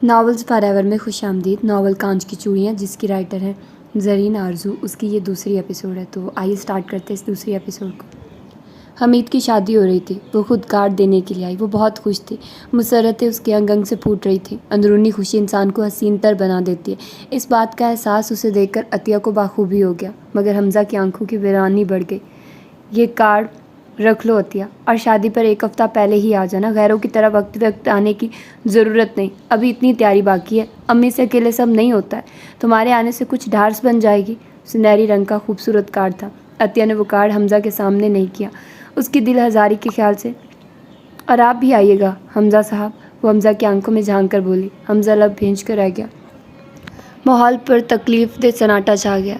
Novels forever में खुशामदीद। Novel कांच की चूड़ियाँ, जिसकी राइटर है ज़रीन आरजू, उसकी ये दूसरी एपिसोड है। तो आइए स्टार्ट करते हैं इस दूसरी एपिसोड को। हमीद की शादी हो रही थी। वो खुद कार्ड देने के लिए आई। वो बहुत खुश थी। मुसर्रतें उसके अंग अंग से फूट रही थी। अंदरूनी खुशी इंसान को हसीन तर बना देती है। इस बात का एहसास उसे देखकर अतिया को बाखूबी हो गया, मगर हमज़ा की आंखों की वीरानी बढ़ गई। ये कार्ड रख लो अतिया, और शादी पर एक हफ्ता पहले ही आ जाना। गैरों की तरह वक्त वक्त आने की ज़रूरत नहीं। अभी इतनी तैयारी बाकी है। अम्मी से अकेले सब नहीं होता है। तुम्हारे आने से कुछ ढार्स बन जाएगी। सुनहरी रंग का खूबसूरत कार्ड था। अतिया ने वो कार्ड हमज़ा के सामने नहीं किया, उसकी दिल हजारी के ख्याल से। और आप भी आइएगा हमज़ा साहब, वो हमज़ा की आंखों में झांक कर बोली। हमज़ा लब भींच कर रह गया। माहौल पर तकलीफ दे सन्नाटा छा गया।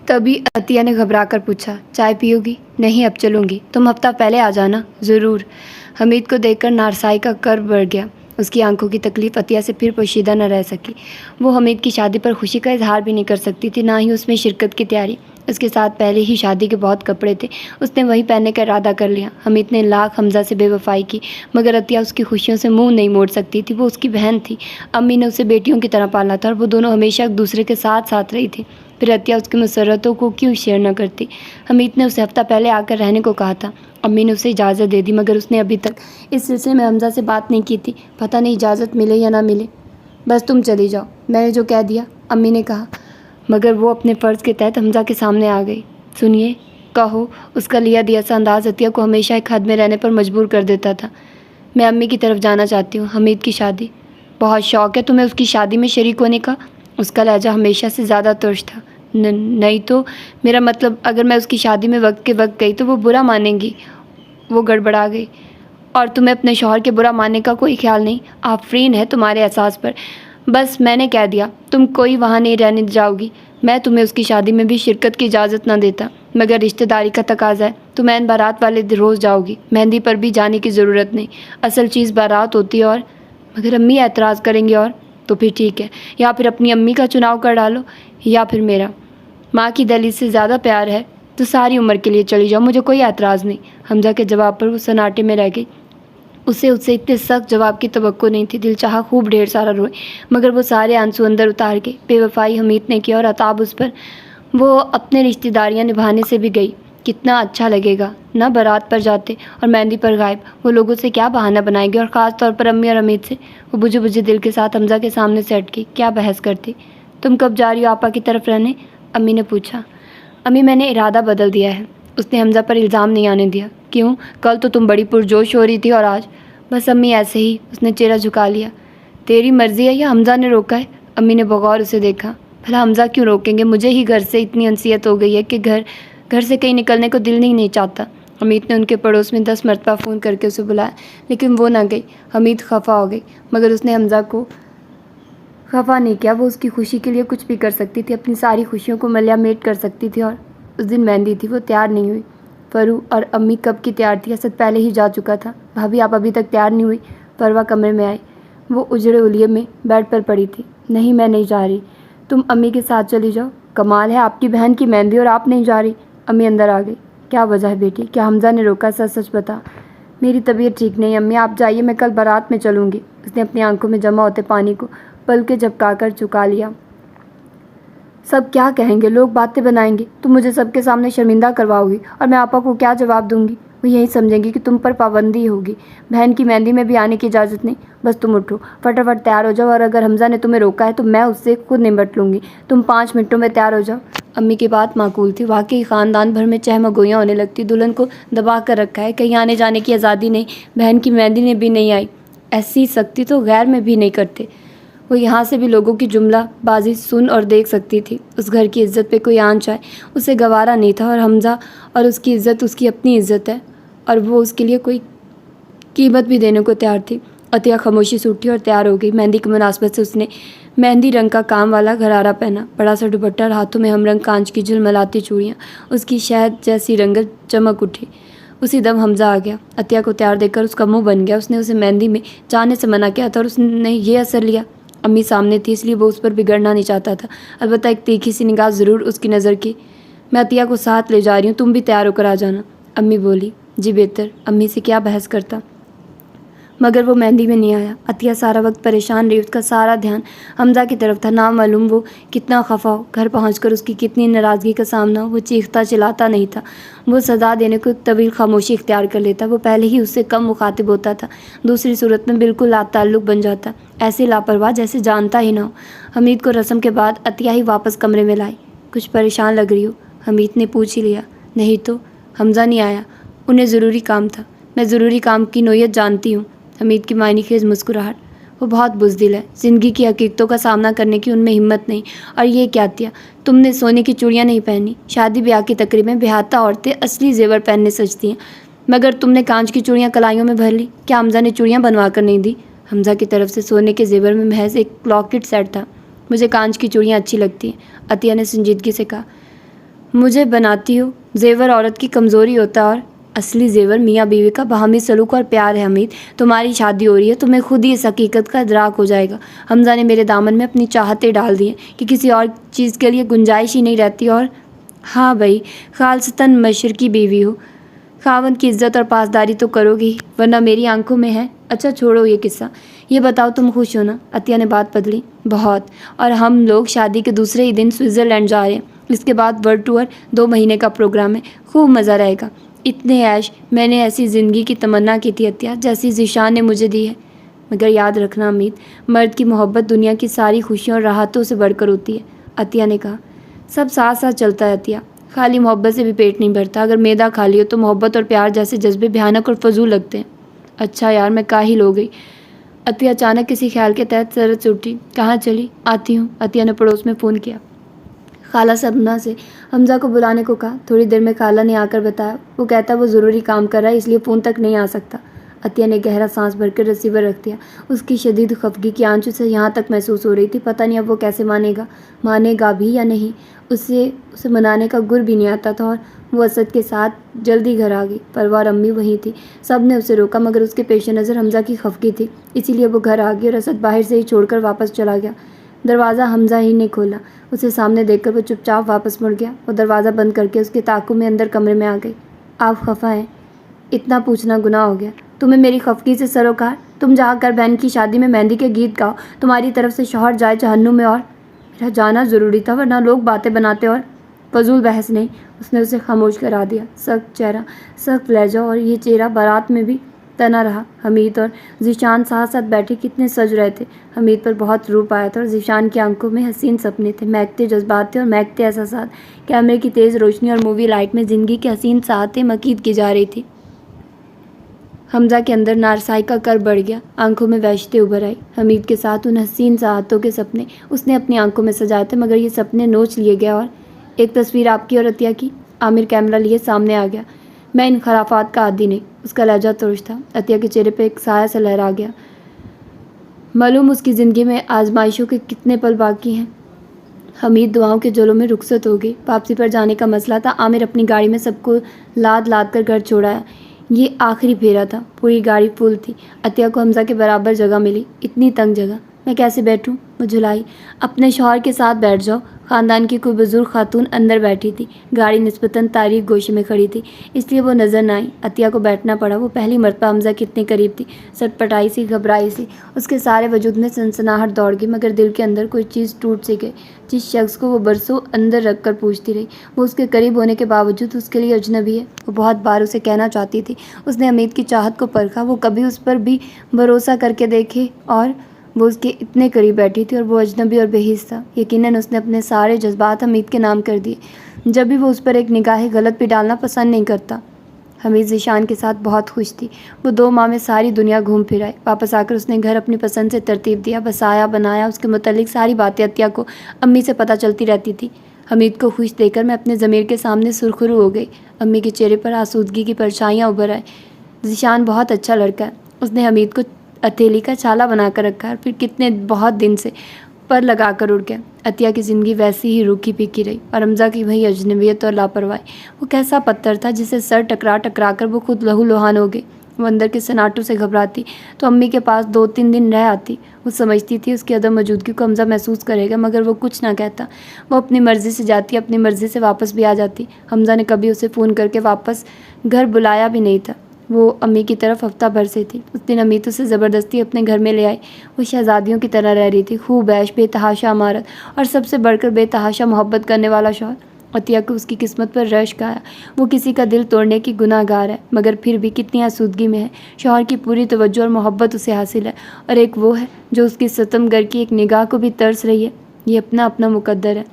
तभी अतिया ने घबरा कर पूछा, चाय पियोगी? नहीं, अब चलूँगी। तुम हफ्ता पहले आ जाना। ज़रूर। हमीद को देखकर नारसाई का कर बढ़ गया। उसकी आंखों की तकलीफ अतिया से फिर पोशीदा न रह सकी। वो हमीद की शादी पर खुशी का इजहार भी नहीं कर सकती थी, ना ही उसमें शिरकत की तैयारी। उसके साथ पहले ही शादी के बहुत कपड़े थे। उसने वही पहनने का इरादा कर लिया। हमीद ने लाख हमज़ा से बेवफाई की, मगर अतिया उसकी खुशियों से मुंह नहीं मोड़ सकती थी। वो उसकी बहन थी। अम्मी ने उसे बेटियों की तरह पाला था, और वो दोनों हमेशा एक दूसरे के साथ साथ रही थी। फिर अतिया उसकी मुसर्रतों को क्यों शेयर न करती? हमीद ने उसे हफ्ता पहले आकर रहने को कहा था। अम्मी ने उसे इजाज़त दे दी, मगर उसने अभी तक इस सिलसिले में हमज़ा से बात नहीं की थी। पता नहीं इजाज़त मिले या ना मिले। बस तुम चली जाओ, मैंने जो कह दिया, अम्मी ने कहा। मगर वो अपने फ़र्ज़ के तहत हमज़ा के सामने आ गई। सुनिए, कहो। उसका लिया दिया सा अंदाज़ अतिया को हमेशा एक हद में रहने पर मजबूर कर देता था। मैं अम्मी की तरफ जाना चाहती हूँ। हमीद की शादी। बहुत शौक़ है तुम्हें उसकी शादी में शरीक होने का? उसका लहजा हमेशा से ज़्यादा तुर्श था। नहीं तो मेरा मतलब, अगर मैं उसकी शादी में वक्त के वक्त गई तो वो बुरा मानेंगी। वो गड़बड़ा गई। और तुम्हें अपने शौहर के बुरा मानने का कोई ख्याल नहीं? आफरीन है तुम्हारे एहसास पर। बस मैंने कह दिया, तुम कोई वहाँ नहीं रहने जाओगी। मैं तुम्हें उसकी शादी में भी शिरकत की इजाज़त ना देता, मगर रिश्तेदारी का तकाजा है। तुम ऐन बारात वाले दिन रोज़ जाओगी। मेहंदी पर भी जाने की ज़रूरत नहीं। असल चीज़ बारात होती है। और मगर अम्मी एतराज़ करेंगे। और तो फिर ठीक है, या फिर अपनी अम्मी का चुनाव कर डालो, या फिर मेरा। माँ की दहलीज से ज़्यादा प्यार है तो सारी उम्र के लिए चली जाओ, मुझे कोई एतराज़ नहीं। हमज़ा के जवाब पर वो सन्नाटे में रह गई। उससे इतने सख्त जवाब की तवक्को नहीं थी। दिल चाहा खूब ढेर सारा रोए, मगर वो सारे आंसू अंदर उतार के बेवफाई हमीद ने की, और अताब उस पर। वो अपने रिश्तेदारियाँ निभाने से भी गई। कितना अच्छा लगेगा ना बारात पर जाते और मेहंदी पर गायब। वो लोगों से क्या बहाना बनाएगी, और ख़ास तौर पर अम्मी और हमीद से। वो बुझे बुझे दिल के साथ हमज़ा के सामने से हटकी। क्या बहस करती? तुम कब जा रही हो आपा की तरफ रहने? अम्मी ने पूछा। अम्मी, मैंने इरादा बदल दिया है। उसने हमज़ा पर इल्ज़ाम नहीं आने दिया। क्यों? कल तो तुम बड़ी पुरजोश हो रही थी, और आज? बस अम्मी, ऐसे ही। उसने चेहरा झुका लिया। तेरी मर्ज़ी है या हमज़ा ने रोका है? अम्मी ने बगौर उसे देखा। भला हमज़ा क्यों रोकेंगे? मुझे ही घर से इतनी अनसियत हो गई है कि घर से कहीं निकलने को दिल नहीं चाहता। हमीद ने उनके पड़ोस में 10 मरतबा फ़ोन करके उसे बुलाया, लेकिन वो ना गई। हमीद खफा हो गई, मगर उसने हमज़ा को खफा नहीं किया। वो उसकी खुशी के लिए कुछ भी कर सकती थी। अपनी सारी खुशियों को मलियामेट कर सकती थी। और उस दिन मेहंदी थी, वो तैयार नहीं हुई। फरू और अम्मी कब की तैयार थी? असद पहले ही जा चुका था। भाभी, आप अभी तक तैयार नहीं हुई? परवा कमरे में आई। वो उजड़े उलिये में बेड पर पड़ी थी। नहीं, मैं नहीं जा रही। तुम अम्मी के साथ चली जाओ। कमाल है, आपकी बहन की मेहंदी और आप नहीं जा रही? अम्मी अंदर आ गई। क्या वजह है बेटी? क्या हमज़ा ने रोका? सच सच बता। मेरी तबीयत ठीक नहीं अम्मी, आप जाइए, मैं कल बारात में चलूँगी। उसने अपनी आंखों में जमा होते पानी को पलके झपकाकर चुका लिया। सब क्या कहेंगे? लोग बातें बनाएंगे। तुम मुझे सबके सामने शर्मिंदा करवाओगी, और मैं आपा को क्या जवाब दूंगी? वो यही समझेंगे कि तुम पर पाबंदी होगी। बहन की मेहंदी में भी आने की इजाज़त नहीं। बस तुम उठो, फटाफट तैयार हो जाओ, और अगर हमज़ा ने तुम्हें रोका है तो मैं उससे खुद निपट लूँगी। तुम 5 मिनटों में तैयार हो जाओ। अम्मी की बात माकूल थी। वाकई ख़ानदान भर में चहमगोइयाँ होने लगती। दुल्हन को दबा कर रखा है, कहीं आने जाने की आज़ादी नहीं। बहन की मेहंदी ने भी नहीं आई। ऐसी सख्ती तो गैर में भी नहीं करते। वो यहाँ से भी लोगों की जुमलाबाजी सुन और देख सकती थी। उस घर की इज़्ज़त पे कोई आंच आए उसे गवारा नहीं था। और हमज़ा और उसकी इज़्ज़त उसकी अपनी इज़्ज़त है, और वो उसके लिए कोई कीमत भी देने को तैयार थी। अतिया खामोशी से उठी और तैयार हो गई। मेहंदी की मुनासबत से उसने मेहंदी रंग का काम वाला घरारा पहना, बड़ा सा दुपट्टा और हाथों में हमरंग कांच की झिलमिलाती चूड़ियाँ। उसकी शहद जैसी रंगत चमक उठी। उसी दम हमज़ा आ गया। अतिया को तैयार देखकर उसका मुँह बन गया। उसने उसे मेहंदी में जाने से मना किया था, और उसने ये असर लिया। अम्मी सामने थी, इसलिए वो उस पर बिगड़ना नहीं चाहता था। अलबत्ता एक तीखी सी निगाह ज़रूर उसकी नज़र की। मैं अतिया को साथ ले जा रही हूँ, तुम भी तैयार होकर आ जाना। अम्मी बोली। जी बेहतर। अम्मी से क्या बहस करता, मगर वो मेहंदी में नहीं आया। अतिया सारा वक्त परेशान रही, उसका सारा ध्यान हमजा की तरफ था। ना मालूम वो कितना खफा हो, घर पहुंचकर उसकी कितनी नाराज़गी का सामना हो। वो चीखता चिल्लाता नहीं था, वो सज़ा देने को एक तवील खामोशी इख्तियार कर लेता। वो पहले ही उससे कम मुखातिब होता था, दूसरी सूरत में बिल्कुल लाताल्लुक़ बन जाता, ऐसे लापरवाह जैसे जानता ही ना हो। हमीद को रस्म के बाद अतिया ही वापस कमरे में लाई। कुछ परेशान लग रही हो? हमीद ने पूछ ही लिया। नहीं तो। हमजा नहीं आया, उन्हें ज़रूरी काम था। मैं ज़रूरी काम की नोयत जानती हूँ। हमीद की मायने खेज मुस्कुराहट। वो बहुत बुज़दिल है, ज़िंदगी की हकीकतों का सामना करने की उनमें हिम्मत नहीं। और ये क्या किया तुमने? सोने की चूड़ियाँ नहीं पहनी। शादी ब्याह की तकरीब में बेहाता औरतें असली जेवर पहनने सजती हैं, मगर तुमने कांच की चूड़ियाँ कलाइयों में भर ली। क्या हमजा ने चूड़ियाँ बनवा कर नहीं दी? हमजा की तरफ से सोने के जेवर में महज एक लॉकेट सेट था। मुझे कांच की चूड़ियाँ अच्छी लगती हैं, अतिया ने संजीदगी से कहा। मुझे बनाती हो? जेवर औरत की कमज़ोरी होता है और असली जेवर मियाँ बीवी का बाहमी सलूक और प्यार है। हमीद, तुम्हारी शादी हो रही है, तुम्हें खुद ही इस हकीकत का इदराक हो जाएगा। हमजा ने मेरे दामन में अपनी चाहतें डाल दी हैं कि किसी और चीज़ के लिए गुंजाइश ही नहीं रहती। और हाँ भाई, खालसतन मशरकी बीवी हो, खावन की इज्जत और पासदारी तो करोगी ही, वरना मेरी आंखों में है। अच्छा छोड़ो ये किस्सा, ये बताओ तुम खुश हो ना? अतिया ने बात बदली। बहुत। और हम लोग शादी के दूसरे ही दिन स्विट्ज़रलैंड जा रहे हैं। इसके बाद वर्ल्ड टूर, 2 महीने का प्रोग्राम है, खूब मज़ा रहेगा। इतने ऐश मैंने ऐसी ज़िंदगी की तमन्ना की थी अतिया, जैसी ज़ीशान ने मुझे दी है। मगर याद रखना अमीद, मर्द की मोहब्बत दुनिया की सारी खुशियों और राहतों से बढ़कर होती है। अतिया ने कहा। सब साथ साथ चलता है अतिया, खाली मोहब्बत से भी पेट नहीं भरता। अगर मैदा खाली हो तो मोहब्बत और प्यार जैसे जज्बे भयानक और फजूल लगते हैं। अच्छा यार, मैं काहिल हो गई। अतिया अचानक किसी ख्याल के तहत सरत से उठी। कहाँ चली? आती हूँ। अतिया ने पड़ोस में फ़ोन किया। खाला सबना से हमजा को बुलाने को कहा। थोड़ी देर में खाला ने आकर बताया, वो कहता वो ज़रूरी काम कर रहा है, इसलिए फ़ोन तक नहीं आ सकता। अतिया ने गहरा सांस भरकर रिसीवर रख दिया। उसकी शदीद खफगी की आंचू से यहाँ तक महसूस हो रही थी। पता नहीं अब वो कैसे मानेगा भी या नहीं। उसे मनाने का गुर भी नहीं आता था। और वो असद के साथ जल्दी घर आ गई। परवार अम्मी वहीं थी। सब ने उसे रोका, मगर उसके पेश नज़र हमजा की खफगी थी, इसीलिए वो घर आ गई और असद बाहर से ही छोड़कर वापस चला गया। दरवाज़ा हमजा ही ने खोला। उसे सामने देखकर वो चुपचाप वापस मुड़ गया। वो दरवाज़ा बंद करके उसके ताक़ुब में अंदर कमरे में आ गई। आप खफा हैं? इतना पूछना गुनाह हो गया। तुम्हें मेरी खफगी से सरोकार? तुम जाकर बहन की शादी में मेहंदी के गीत गाओ, तुम्हारी तरफ से शौहर जाए जहन्नुम में, और मेरा जाना ज़रूरी था, वरना लोग बातें बनाते। और फजूल बहस नहीं, उसने उसे खामोश करा दिया। सख्त चेहरा, सख्त लहजा, और ये चेहरा बारात में भी तना रहा। हमीद और ज़ीशान साथ साथ बैठे कितने सज रहे थे। हमीद पर बहुत रूप आया था और ज़ीशान की आंखों में हसीन सपने थे, महकते जज्बात थे और महकते एहसासात। कैमरे की तेज़ रोशनी और मूवी लाइट में ज़िंदगी की हसीन साहतें मकीद की जा रही थी। हमजा के अंदर नारसाई का कर बढ़ गया, आंखों में वहशतें उभर आई। हमीद के साथ उन हसीन साहतों के सपने उसने अपनी आंखों में सजाए थे, मगर ये सपने नोच लिए गए। और एक तस्वीर आपकी और अतिया की। आमिर कैमरा लिए सामने आ गया। मैं इन खराफात का आदी नहीं। उसका लहजा तुर्श था। अतिया के चेहरे पर एक साया सा लहरा गया। मालूम उसकी ज़िंदगी में आजमाइशों के कितने पल बाकी हैं। हमीद दुआओं के जलों में रुखसत हो गई। वापसी पर जाने का मसला था। आमिर अपनी गाड़ी में सबको लाद लाद कर घर छोड़ाया। ये आखिरी फेरा था। पूरी गाड़ी फुल थी। अतिया को हमजा के बराबर जगह मिली, इतनी तंग जगह। मैं कैसे बैठूं? वो झुलाई। अपने शौहर के साथ बैठ जाओ। ख़ानदान की कोई बुजुर्ग खातून अंदर बैठी थी। गाड़ी निस्बतन तारीक गोशे में खड़ी थी, इसलिए वो नज़र न आई। अतिया को बैठना पड़ा। वो पहली मरतबा हमजा की इतनी करीब थी। सटपटाई सी, घबराई सी, उसके सारे वजूद में सनसनाहट दौड़ गई, मगर दिल के अंदर कोई चीज़ टूट सी गई। जिस शख्स को वो बरसों अंदर रख कर पूछती रही, वो उसके करीब होने के बावजूद उसके लिए अजनबी है। वो बहुत बार उसे कहना चाहती थी। उसने हमीद की चाहत को परखा, वो कभी उस पर भी भरोसा करके देखे, और वो उसके इतने करीब बैठी थी और वो अजनबी और बेहिस था। यकीनन उसने अपने सारे जज्बात हमीद के नाम कर दिए। जब भी वो उस पर एक निगाह गलत भी डालना पसंद नहीं करता। हमीद ज़ीशान के साथ बहुत खुश थी। वो 2 माह में सारी दुनिया घूम फिर आई। वापस आकर उसने घर अपनी पसंद से तरतीब दिया, बसाया, बनाया। उसके मुतालिक सारी बातें अतिया को अम्मी से पता चलती रहती थी। हमीद को खुश देखकर मैं अपने ज़मीर के सामने सुरखरू हो गई। अम्मी के चेहरे पर आसूदगी की परछाइयाँ उभर आए। ज़ीशान बहुत अच्छा लड़का है। उसने हमीद को हथेली का छाला बनाकर रखा है, फिर कितने बहुत दिन से पर लगा कर उड़ गया। अतिया की ज़िंदगी वैसी ही रूखी फीकी रही, और हमजा की वही अजनबियत और लापरवाही। वो कैसा पत्थर था जिसे सर टकरा टकरा कर वो खुद लहू लुहान हो गई। वो अंदर के सन्नाटों से घबराती तो अम्मी के पास 2-3 दिन रह आती। वो समझती थी उसकी अदम मौजूदगी को हमजा महसूस करेगा, मगर वो कुछ ना कहता। वो अपनी मर्ज़ी से जाती, अपनी मर्ज़ी से वापस भी आ जाती। हमजा ने कभी उसे फ़ोन करके वापस घर बुलाया भी नहीं था। वो अम्मी की तरफ हफ्ता भर से थी। उस दिन अम्मी तो उसे ज़बरदस्ती अपने घर में ले आई। वो शहज़ादियों की तरह रह रही थी, खूब ऐश, बेतहाशा इमारत और सबसे बढ़कर बेतहाशा मोहब्बत करने वाला शौहर। अतिया को उसकी किस्मत पर रश्क आया। वो किसी का दिल तोड़ने की गुनाहगार है, मगर फिर भी कितनी आसूदगी में है। शौहर की पूरी तवज्जो और मोहब्बत उसे हासिल है, और एक वो है जो उसकी सितमगर की एक निगाह को भी तरस रही है। ये अपना अपना मुकद्दर है।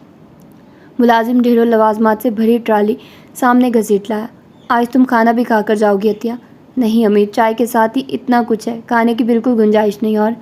मुलाजिम ढेरों लवाजमात से भरी ट्राली सामने घसीट लाया। आज तुम खाना भी खाकर जाओगी अतिया? नहीं अमीर, चाय के साथ ही इतना कुछ है, खाने की बिल्कुल गुंजाइश नहीं। और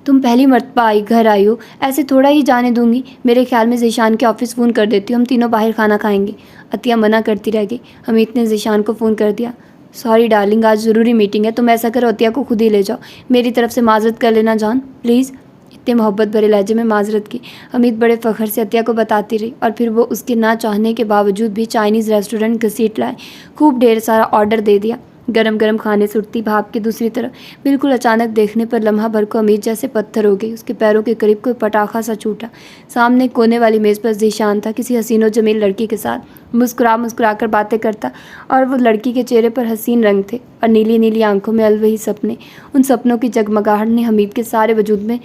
तुम पहली मर्तबा घर आई हो, ऐसे थोड़ा ही जाने दूंगी। मेरे ख्याल में ज़ीशान के ऑफिस फ़ोन कर देती हूँ, हम तीनों बाहर खाना खाएंगे। अतिया मना करती रह गई। अमित ने ज़ीशान को फ़ोन कर दिया। सॉरी डार्लिंग, आज ज़रूरी मीटिंग है, तुम ऐसा करो अतिया को खुद ही ले जाओ। मेरी तरफ से माजरत कर लेना जान, प्लीज़। इतने मोहब्बत भरे लहजे में माजरत की अमित बड़े फ़ख्र से अतिया को बताती रही, और फिर वो उसके ना चाहने के बावजूद भी चाइनीज़ रेस्टोरेंट घसीट लाए। खूब ढेर सारा ऑर्डर दे दिया। गरम गरम खाने से उठती भाप की दूसरी तरफ बिल्कुल अचानक देखने पर लम्हा भर को अमीर जैसे पत्थर हो गई। उसके पैरों के करीब कोई पटाखा सा छूटा। सामने कोने वाली मेज़ पर ज़ीशान था, किसी हसीन व जमील लड़की के साथ मुस्कुरा कर बातें करता, और वो लड़की के चेहरे पर हसीन रंग थे और नीली नीली आंखों में अलवही सपने। उन सपनों की जगमगाहट ने हमीद के सारे वजूद में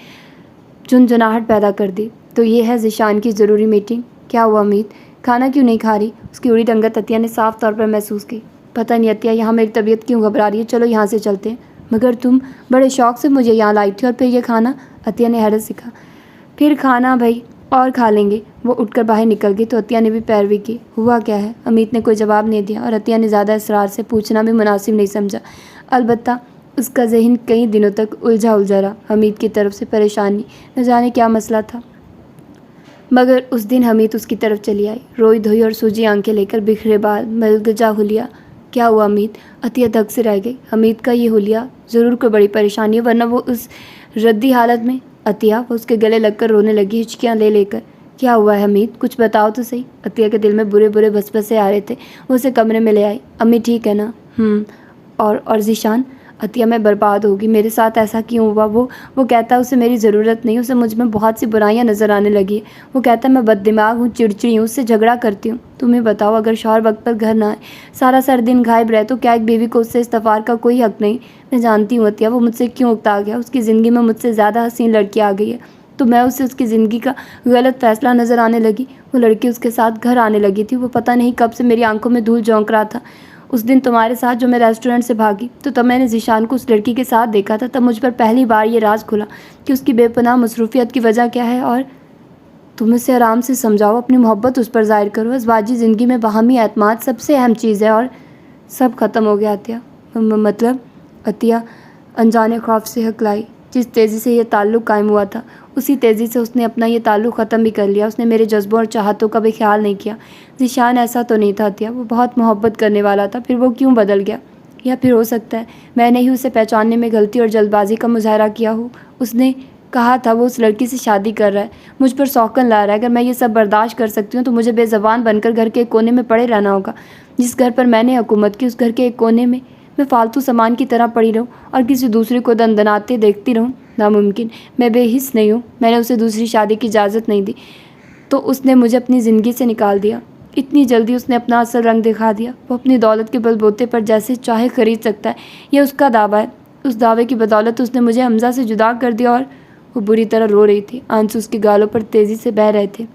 झुनझुनाहट पैदा कर दी। तो ये है ज़ीशान की ज़रूरी मीटिंग। क्या हुआ अमीद, खाना क्यों नहीं खा रही? उसकी उड़ी रंगत अतिया ने साफ तौर पर महसूस की। पता नहीं अतिया, यहाँ मेरी तबीयत क्यों घबरा रही है, चलो यहाँ से चलते हैं। मगर तुम बड़े शौक से मुझे यहाँ लाई थी, और फिर ये खाना? अतिया ने हैरत से कहा। फिर खाना भाई, और खा लेंगे। वो उठकर बाहर निकल गई तो अतिया ने भी पैरवी की। हुआ क्या है? अमित ने कोई जवाब नहीं दिया, और अतिया ने ज़्यादा इसरार से पूछना भी मुनासिब नहीं समझा। अलबत्ता उसका जहन कई दिनों तक उलझा रहा। हमीद की तरफ से परेशानी, न जाने क्या मसला था। मगर उस दिन हमीद उसकी तरफ चली आई, रोई धोई और सूजी आंखें लेकर, बिखरे बाल, मलगजा हुलिया। क्या हुआ अमीद? अतिया धक से रह गई। हमीद का ये हुलिया ज़रूर कोई बड़ी परेशानी है, वरना वो उस रद्दी हालत में। अतिया, वो उसके गले लगकर रोने लगी, हिचकियाँ ले लेकर। क्या हुआ है हमीद, कुछ बताओ तो सही। अतिया के दिल में बुरे बुरे बसबसे आ रहे थे। वो उसे कमरे में ले आई। अम्मी ठीक है ना? और ज़ीशान? अतिया, मैं बर्बाद होगी, मेरे साथ ऐसा क्यों हुआ? वो कहता है उसे मेरी ज़रूरत नहीं, उसे मुझ में बहुत सी बुराइयां नज़र आने लगी है। वो कहता है मैं बददिमाग हूँ, चिड़चिड़ी हूँ, उससे झगड़ा करती हूँ। तुम्हें बताओ, अगर शौहर वक्त पर घर ना आए, सारा सर दिन गायब रहे, तो क्या एक बीवी को उससे इस्तफार का कोई हक नहीं? मैं जानती हूँ अतिया, वो मुझसे क्यों उकता गया। उसकी ज़िंदगी में मुझसे ज़्यादा हसीन लड़की आ गई है, तो मैं उसे उसकी ज़िंदगी का गलत फ़ैसला नज़र आने लगी। वो लड़की उसके साथ घर आने लगी थी। वो पता नहीं कब से मेरी आंखों में धूल झोंक रहा था। उस दिन तुम्हारे साथ जो मैं रेस्टोरेंट से भागी, तो तब मैंने ज़ीशान को उस लड़की के साथ देखा था। तब मुझ पर पहली बार ये राज खुला कि उसकी बेपनाह मसरूफियत की वजह क्या है। और तुम उसे आराम से समझाओ, अपनी मोहब्बत उस पर ज़ाहिर करो। अज़वाजी ज़िंदगी में बाहमी एतमाद सबसे अहम चीज़ है। और सब ख़त्म हो गया अतिया। मतलब? अतिया अनजाने खौफ से हकलाई। जिस तेज़ी से ये ताल्लुक़ कायम हुआ था, उसी तेज़ी से उसने अपना ये ताल्लुक़ ख़त्म भी कर लिया। उसने मेरे जज्बों और चाहतों का भी ख्याल नहीं किया। ज़ीशान ऐसा तो नहीं था अतिया, वो बहुत मोहब्बत करने वाला था, फिर वो क्यों बदल गया? या फिर हो सकता है मैंने ही उसे पहचानने में गलती और जल्दबाजी का मुजाहरा किया हो। उसने कहा था वो उस लड़की से शादी कर रहा है, मुझ पर सौकन ला रहा है। अगर मैं ये सब बर्दाश्त कर सकती हूँ, तो मुझे बेज़बान बनकर घर के एक कोने में पड़े रहना होगा। जिस घर पर मैंने हुकूमत की, उस घर के एक कोने में मैं फालतू सामान की तरह पड़ी रहूं और किसी दूसरे को दनदनाते देखती रहूं? नामुमकिन। मैं बेहिस नहीं हूँ। मैंने उसे दूसरी शादी की इजाज़त नहीं दी, तो उसने मुझे अपनी ज़िंदगी से निकाल दिया। इतनी जल्दी उसने अपना असल रंग दिखा दिया। वो अपनी दौलत के बलबूते पर जैसे चाहे खरीद सकता है, यह उसका दावा है। उस दावे की बदौलत उसने मुझे हमज़ा से जुदा कर दिया। और वो बुरी तरह रो रही थी, आंसू उसके गालों पर तेज़ी से बह रहे थे।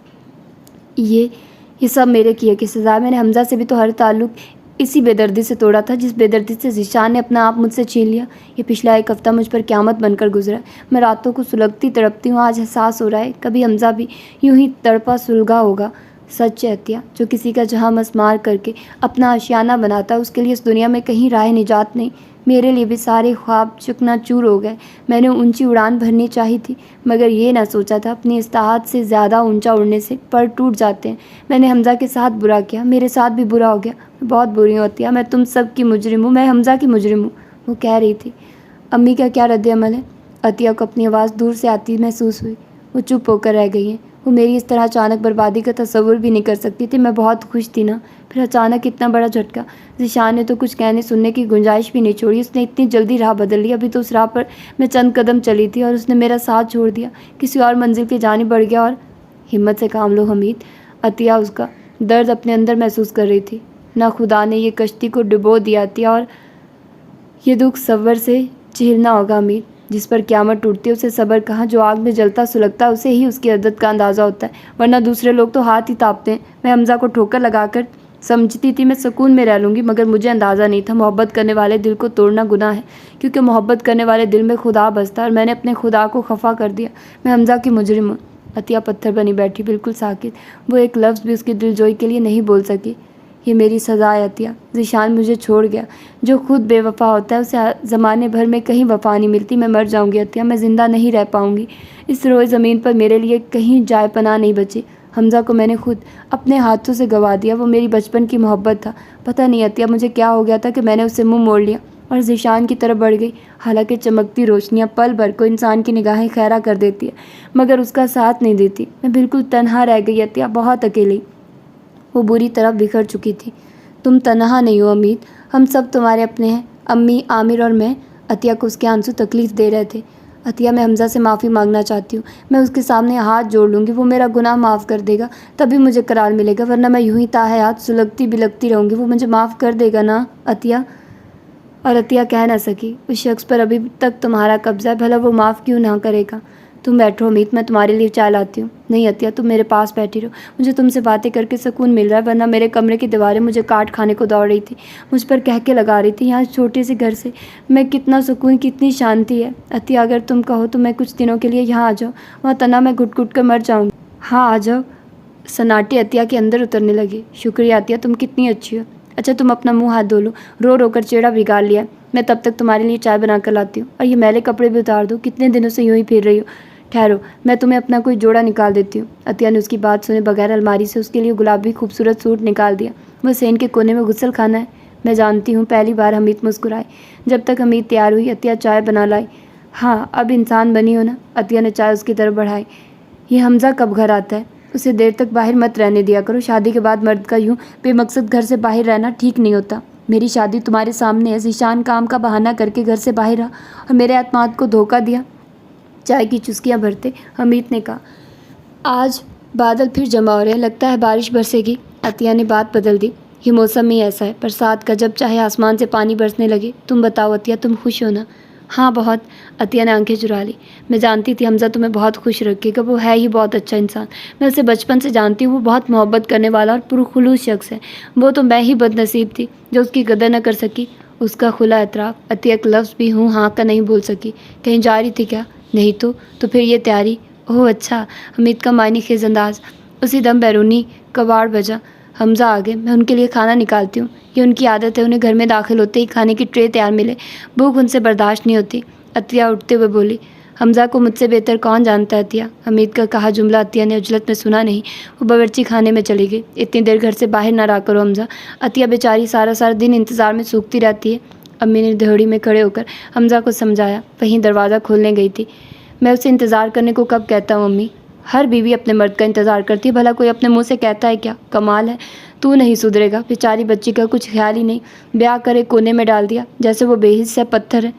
ये सब मेरे किए की सज़ा। मैंने हमज़ा से भी तो हर ताल्लुक़ इसी बेदर्दी से तोड़ा था, जिस बेदर्दी से ज़ीशान ने अपना आप मुझसे छीन लिया। ये पिछला एक हफ़्ता मुझ पर क़यामत बनकर गुजरा। मैं रातों को सुलगती तड़पती हूँ। आज एहसास हो रहा है कभी हमज़ा भी यूं ही तड़पा सुलगा होगा। सच है अतिया, जो किसी का जहाँ मसमार करके अपना आशियाना बनाता है, उसके लिए इस दुनिया में कहीं राह निजात नहीं। मेरे लिए भी सारे ख्वाब चकनाचूर हो गए। मैंने ऊंची उड़ान भरनी चाही थी, मगर ये ना सोचा था अपनी इस्ताहत से ज़्यादा ऊंचा उड़ने से पर टूट जाते हैं। मैंने हमज़ा के साथ बुरा किया, मेरे साथ भी बुरा हो गया। मैं बहुत बुरी हूँ अतिया, मैं तुम सब की मुजरिम हूँ, मैं हमज़ा की मुजरिम हूँ। वो कह रही थी। अम्मी का क्या रद्द अमल है? अतिया को अपनी आवाज़ दूर से आती महसूस हुई। वो चुप होकर रह गई हैं। वो मेरी इस तरह अचानक बर्बादी का तस्वुर भी नहीं कर सकती थी। मैं बहुत खुश थी ना, फिर अचानक इतना बड़ा झटका। ज़ीशान ने तो कुछ कहने सुनने की गुंजाइश भी नहीं छोड़ी। उसने इतनी जल्दी राह बदल ली। अभी तो उस राह पर मैं चंद कदम चली थी और उसने मेरा साथ छोड़ दिया, किसी और मंजिल की जानिब बढ़ गया। और हिम्मत से काम लो हमीद। अतिया उसका दर्द अपने अंदर महसूस कर रही थी। ना खुदा ने ये कश्ती को डुबो दिया अतिया, और ये दुख सब्र से झेलना होगा अमीर। जिस पर क़यामत टूटती है उसे सब्र कहाँ, जो आग में जलता सुलगता है उसे ही उसकी अदद का अंदाज़ा होता है, वरना दूसरे लोग तो हाथ ही तापते हैं। मैं हमज़ा को ठोकर लगाकर समझती थी मैं सुकून में रह लूँगी, मगर मुझे अंदाज़ा नहीं था मोहब्बत करने वाले दिल को तोड़ना गुनाह है, क्योंकि मोहब्बत करने वाले दिल में खुदा बसता है और मैंने अपने खुदा को खफा कर दिया। मैं हमज़ा की मुजरिम हूँ। अतिया पत्थर बनी बैठी, बिल्कुल साकित। वो एक लफ्ज़ भी उसकी दिलजोई के लिए नहीं बोल सकी। ये मेरी सज़ा है अतिया, ज़ीशान मुझे छोड़ गया। जो खुद बेवफा होता है उसे ज़माने भर में कहीं वफा नहीं मिलती। मैं मर जाऊँगी अतिया, मैं ज़िंदा नहीं रह पाऊँगी। इस रोए ज़मीन पर मेरे लिए कहीं जाए पनाह नहीं बची। हमज़ा को मैंने खुद अपने हाथों से गंवा दिया। वो मेरी बचपन की मोहब्बत था। पता नहीं अतिया मुझे क्या हो गया था कि मैंने उससे मुँह मोड़ लिया और ज़ीशान की तरफ बढ़ गई। हालांकि चमकती रोशनियाँ पल भर को इंसान की निगाहें खैरा कर देती है, मगर उसका साथ नहीं देती। मैं बिल्कुल तन्हा रह गई अतिया, बहुत अकेली। वो बुरी तरह बिखर चुकी थी। तुम तन्हा नहीं हो अमीर, हम सब तुम्हारे अपने हैं। अम्मी, आमिर और मैं। अतिया को उसके आंसू तकलीफ़ दे रहे थे। अतिया, मैं हमज़ा से माफ़ी मांगना चाहती हूँ। मैं उसके सामने हाथ जोड़ लूँगी, वो मेरा गुनाह माफ़ कर देगा, तभी मुझे करार मिलेगा, वरना मैं यूं ही ताहयात सुलगती बिलगती रहूँगी। वो मुझे माफ़ कर देगा ना अतिया? और अतिया कह ना सकी। उस शख्स पर अभी तक तुम्हारा कब्ज़ा है, भला वो माफ़ क्यों ना करेगा? तुम बैठो अमित, मैं तुम्हारे लिए चाय लाती हूँ। नहीं अतिया, तुम मेरे पास बैठी रहो, मुझे तुमसे बातें करके सुकून मिल रहा है, वरना मेरे कमरे की दीवारें मुझे काट खाने को दौड़ रही थी, मुझ पर कह के लगा रही थी। यहाँ छोटे से घर से मैं कितना सुकून, कितनी शांति है। अतिया, अगर तुम कहो तो मैं कुछ दिनों के लिए यहाँ आ जाऊँ, वहाँ तना मैं घुट घुट कर मर जाऊँगी। हाँ आ जाओ। सन्नाटे अतिया के अंदर उतरने लगे। शुक्रिया अतिया, तुम कितनी अच्छी हो। अच्छा तुम अपना मुंह हाथ धो लो, रो रो कर चेहरा बिगाड़ लिया। मैं तब तक तुम्हारे लिए चाय बना कर लाती हूँ, और ये मैले कपड़े भी उतार दो, कितने दिनों से यूं ही फिर रही हो। ठहरो, मैं तुम्हें अपना कोई जोड़ा निकाल देती हूँ। अतिया ने उसकी बात सुने बगैर अलमारी से उसके लिए गुलाबी खूबसूरत सूट निकाल दिया। वह सेन के कोने में गुसल खाना है। मैं जानती हूँ। पहली बार हमीद मुस्कुराए। जब तक हमीद तैयार हुई अतिया चाय बना लाई। हाँ अब इंसान बनी हो ना। अतिया ने चाय उसकी तरफ बढ़ाई। ये हमज़ा कब घर आता है? उसे देर तक बाहर मत रहने दिया करो। शादी के बाद मर्द का यूं बेमकसद घर से बाहर रहना ठीक नहीं होता। मेरी शादी तुम्हारे सामने है। ज़ीशान काम का बहाना करके घर से बाहर रहा और मेरे एतमाद को धोखा दिया। चाय की चुस्कियां भरते हमीद ने कहा, आज बादल फिर जमा हो रहे हैं, लगता है बारिश बरसेगी। अतिया ने बात बदल दी। ये मौसम ही ऐसा है, बरसात का, जब चाहे आसमान से पानी बरसने लगे। तुम बताओ अतिया, तुम खुश हो ना? हाँ बहुत। अतिया ने आंखें चुरा ली। मैं जानती थी हमज़ा तुम्हें बहुत खुश रखेगा, वो है ही बहुत अच्छा इंसान। मैं उसे बचपन से जानती हूँ। वो बहुत मोहब्बत करने वाला और पुरखुलूस शख्स है। वो तो मैं ही बदनसीब थी जो उसकी कदर न कर सकी। उसका खुला एतराफ़। अतिया एक लफ्ज़ भी हूँ हाँ का नहीं बोल सकी। कहीं जा रही थी क्या? नहीं तो फिर ये तैयारी? ओह अच्छा। हमीद का मायने खेज अंदाज। उसी दम बैरूनी कबाड़ बजा। हमज़ा आ गए, मैं उनके लिए खाना निकालती हूँ। ये उनकी आदत है, उन्हें घर में दाखिल होते ही खाने की ट्रे तैयार मिले। भूख उनसे बर्दाश्त नहीं होती। अतिया उठते हुए बोली, हमज़ा को मुझसे बेहतर कौन जानता है अतिया? हमीद का कहा जुमला अतिया ने उजलत में सुना नहीं। वो बावर्ची खाने में चली गई। इतनी देर घर से बाहर ना रहा करो हमज़ा। अतिया बेचारी सारा सारा दिन इंतज़ार में सूखती रहती है। अम्मी ने दहड़ी में खड़े होकर हमज़ा को समझाया। वहीं दरवाज़ा खोलने गई थी। मैं उसे इंतज़ार करने को कब कहता हूँ अम्मी? हर बीवी अपने मर्द का इंतज़ार करती है, भला कोई अपने मुंह से कहता है क्या? कमाल है, तू नहीं सुधरेगा। बेचारी बच्ची का कुछ ख्याल ही नहीं, ब्याह करे कोने में डाल दिया जैसे वो बेहिस है, पत्थर है।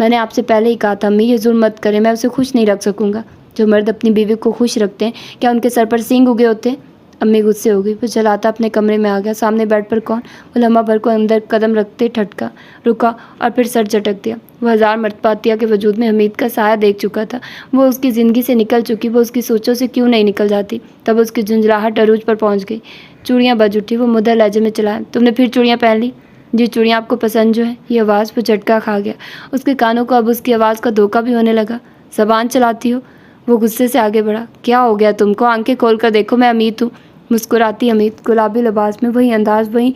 मैंने आपसे पहले ही कहा था अम्मी, ये जुल्म मत करें, मैं उसे खुश नहीं रख सकूँगा। जो मर्द अपनी बीवी को खुश रखते हैं, क्या उनके सर पर सींग उगे होते हैं? अम्मी गुस्से हो गई। वो चलाता अपने कमरे में आ गया। सामने बेड पर कौन? वो लम्हा भर को अंदर कदम रखते ठटका, रुका और फिर सर झटक दिया। वो हज़ार मरतबा अतिया के वजूद में हमीद का साया देख चुका था। वो उसकी ज़िंदगी से निकल चुकी, वो उसकी सोचों से क्यों नहीं निकल जाती? तब उसकी झुंझलाहट अरूज पर पहुँच गई। चूड़ियाँ बज उठी। वो मुद्दा लहजे में चलाया, तुमने फिर चूड़ियाँ पहन ली? जी चूड़ियाँ आपको पसंद जो है? ये आवाज़ वो झटका खा गया। उसके कानों को अब उसकी आवाज़ का धोखा भी होने लगा। ज़बान चलाती हो? वो गुस्से से आगे बढ़ा। क्या हो गया तुमको? आंखें खोल कर देखो, मैं अमीत हूँ। मुस्कुराती अमीत, गुलाबी लिबास में, वही अंदाज, वही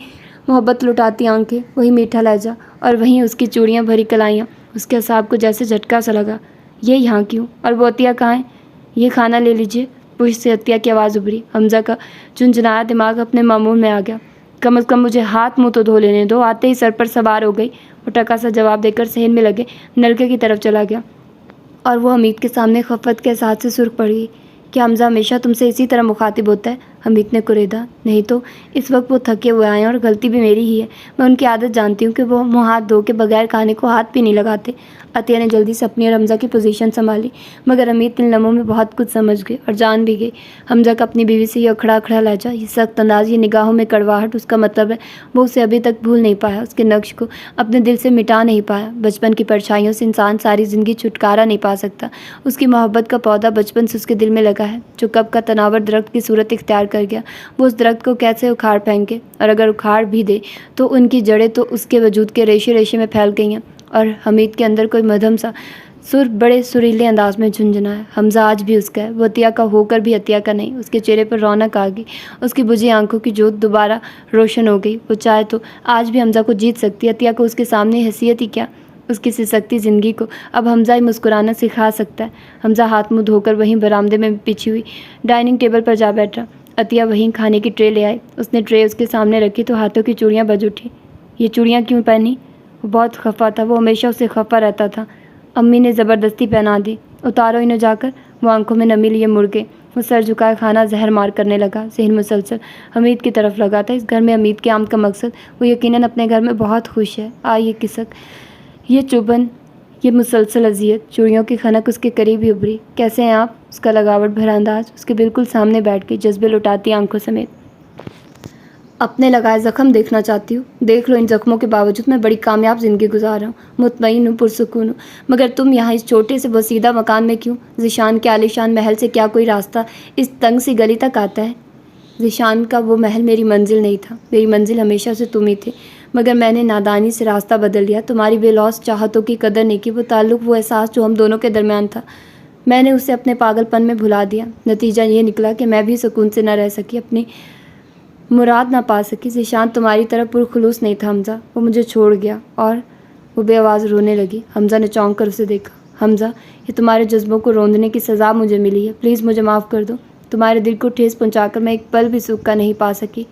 मोहब्बत लुटाती आंखें, वही मीठा लहजा और वहीं उसकी चूड़ियाँ भरी कलाइयाँ। उसके असाब को जैसे झटका सा लगा। ये यहाँ क्यों? और वो अतिया कहाँ है? ये खाना ले लीजिए। पुश से अतिया की आवाज़ उभरी। हमज़ा का झुंझुनाया दिमाग अपने मामूल में आ गया। कम अज़ कम मुझे हाथ मुँह तो धो लेने दो। आते ही सर पर सवार हो गई। वो टका सा जवाब देकर सहन में लगे नलके की तरफ चला गया और वो हमीद के सामने खफत के साथ से सुर्ख पड़ गई। क्या हमज़ा हमेशा तुमसे इसी तरह मुखातिब होता है? हमीद ने कुरेदा। नहीं तो इस वक्त वो थके हुए आए हैं और गलती भी मेरी ही है। मैं उनकी आदत जानती हूँ कि वो मुँह हाथ धो के बगैर खाने को हाथ भी नहीं लगाते। अतिया ने जल्दी से अपनी और हमजा की पोजीशन संभाली, मगर अमित इन लम्हों में बहुत कुछ समझ गए और जान भी गई। हमजा का अपनी बीवी से ये अखड़ा अखड़ा लहजा, ये सख्त अंदाज, ये निगाहों में कड़वाहट, उसका मतलब है वो उसे अभी तक भूल नहीं पाया, उसके नक्श को अपने दिल से मिटा नहीं पाया। बचपन की परछाइयों से इंसान सारी ज़िंदगी छुटकारा नहीं पा सकता। उसकी मोहब्बत का पौधा बचपन से उसके दिल में लगा है, जो कब का तनावर दरख्त की सूरत इख्तियार कर गया। वो उस दरख्त को कैसे उखाड़ फेंके, और अगर उखाड़ भी दे तो उनकी जड़ें तो उसके वजूद के रेशे रेशे में फैल गई हैं। और हमीद के अंदर कोई मध्यम सा सुर बड़े सुरीले अंदाज में झुंझुनाया। हमजा आज भी उसका है, वो अतिया का होकर भी अतिया का नहीं। उसके चेहरे पर रौनक आ गई, उसकी बुझी आंखों की जोत दोबारा रोशन हो गई। वो चाहे तो आज भी हमजा को जीत सकती है। अतिया को उसके सामने हैसियत ही क्या, उसकी सिसकती ज़िंदगी को अब हमजा ही मुस्कुराना सिखा सकता है। हमजा हाथ मुँह धोकर वहीं बरामदे में पिछी हुई डाइनिंग टेबल पर जा बैठा। अतिया वहीं खाने की ट्रे ले आई। उसने ट्रे उसके सामने रखी तो हाथों की चूड़ियाँ बज उठी। ये चूड़ियाँ क्यों पहनी? वो बहुत खफा था, वो हमेशा उसे खफा रहता था। अम्मी ने ज़बरदस्ती पहना दी। उतारो इन्हें जाकर। वो आंखों में नमी लिए मुड़ गए। वो सर झुकाए खाना जहर मार करने लगा। ज़हन मुसलसल हमीद की तरफ लगा था। इस घर में हमीद के आमद का मकसद, वो यकीनन अपने घर में बहुत खुश है। ये किसक, ये चुभन, ये मुसलसल अजियत। चूड़ियों की खनक उसके करीब ही उभरी। कैसे हैं आप? उसका लगावट भरा अंदाज उसके बिल्कुल सामने बैठ गई, जज्बे लुटाती आंखों समेत। अपने लगाए ज़ख्म देखना चाहती हूँ? देख लो, इन ज़ख्मों के बावजूद मैं बड़ी कामयाब ज़िंदगी गुजार रहा हूँ, मुतमईन हूँ, पुरसुकून हूँ। मगर तुम यहाँ इस छोटे से वसीदा मकान में क्यों? ज़ीशान के आलीशान महल से क्या कोई रास्ता इस तंग सी गली तक आता है? ज़ीशान का वो महल मेरी मंजिल नहीं था, मेरी मंजिल हमेशा से तुम ही थे। मगर मैंने नादानी से रास्ता बदल लिया, तुम्हारी बेलौस चाहतों की कदर नहीं की। वो ताल्लुक़, वो एहसास जो हम दोनों के दरमियान था, मैंने उसे अपने पागलपन में भुला दिया। नतीजा ये निकला कि मैं भी सुकून से न रह सकी, अपनी मुराद ना पा सकी। ज़ीशान तुम्हारी तरह पुरखुलूस नहीं था हमजा, वो मुझे छोड़ गया। और वो बेआवाज़ रोने लगी। हमजा ने चौंक कर उसे देखा। हमजा, ये तुम्हारे जज्बों को रोंदने की सज़ा मुझे मिली है, प्लीज़ मुझे माफ़ कर दो। तुम्हारे दिल को ठेस पहुँचाकर मैं एक पल भी सुख का नहीं पा सकी।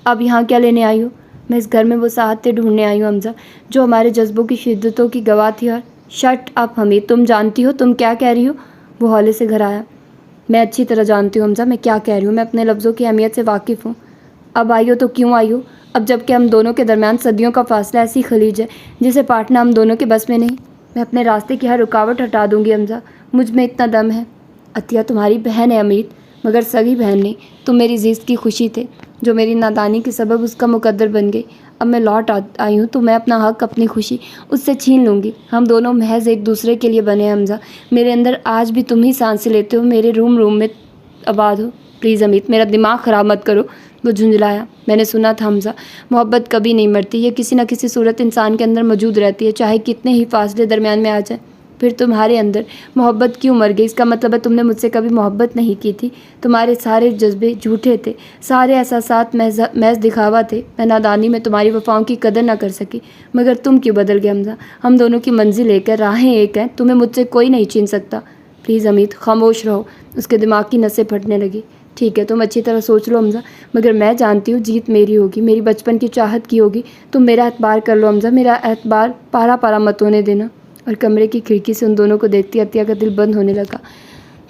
अब यहाँ क्या लेने आई हो? मैं इस घर में वो साहतें ढूंढने आई हूँ हमजा, जो हमारे जज्बों की शिद्दतों की गवाह थी। और शट अप हमीद, तुम जानती हो तुम क्या कह रही हो? वो हौले से घर आया। मैं अच्छी तरह जानती हूँ हमजा, मैं क्या कह रही हूँ। मैं अपने लफ्ज़ों की अहमियत से वाकिफ़ हूँ। अब आई हो तो क्यों आई हो? अब जबकि हम दोनों के दरमियान सदियों का फासला ऐसी खलीज है जिसे पाटना हम दोनों के बस में नहीं। मैं अपने रास्ते की हर रुकावट हटा दूंगी हमजा, मुझ में इतना दम है। अतिया तुम्हारी बहन है अमित, मगर सगी बहन नहीं। तुम मेरी जीत की खुशी थे, जो मेरी नादानी के सबब उसका मुकद्दर बन गई। अब मैं लौट आई हूँ तो मैं अपना हक, अपनी खुशी उससे छीन लूँगी। हम दोनों महज एक दूसरे के लिए बने हैं हमजा। मेरे अंदर आज भी तुम ही सांसें लेते हो, मेरे रूम में आबाद हो। प्लीज़ अमित, मेरा दिमाग ख़राब मत करो। वो झुंझलाया। मैंने सुना था हमजा, मोहब्बत कभी नहीं मरती, ये किसी न किसी सूरत इंसान के अंदर मौजूद रहती है, चाहे कितने ही फासले दरमियान में आ जाए। फिर तुम्हारे अंदर मोहब्बत क्यों मर गई? इसका मतलब है तुमने मुझसे कभी मोहब्बत नहीं की थी। तुम्हारे सारे जज्बे झूठे थे, सारे एहसासात महज दिखावा थे। मैं नादानी में तुम्हारी वफ़ाओं की कदर ना कर सकी, मगर तुम क्यों बदल गए हमजा? हम दोनों की मंजिल एक है, राहें एक हैं, तुम्हें मुझसे कोई नहीं छीन सकता। प्लीज़ अमित, खामोश रहो। उसके दिमाग की नसें फटने लगी। ठीक है, तुम अच्छी तरह सोच लो हमजा, मगर मैं जानती हूँ जीत मेरी होगी, मेरी बचपन की चाहत की होगी। तुम मेरा एतबार कर लो हमजा, मेरा एतबार पारा पारा मत होने देना। और कमरे की खिड़की से उन दोनों को देखती अतिया का दिल बंद होने लगा।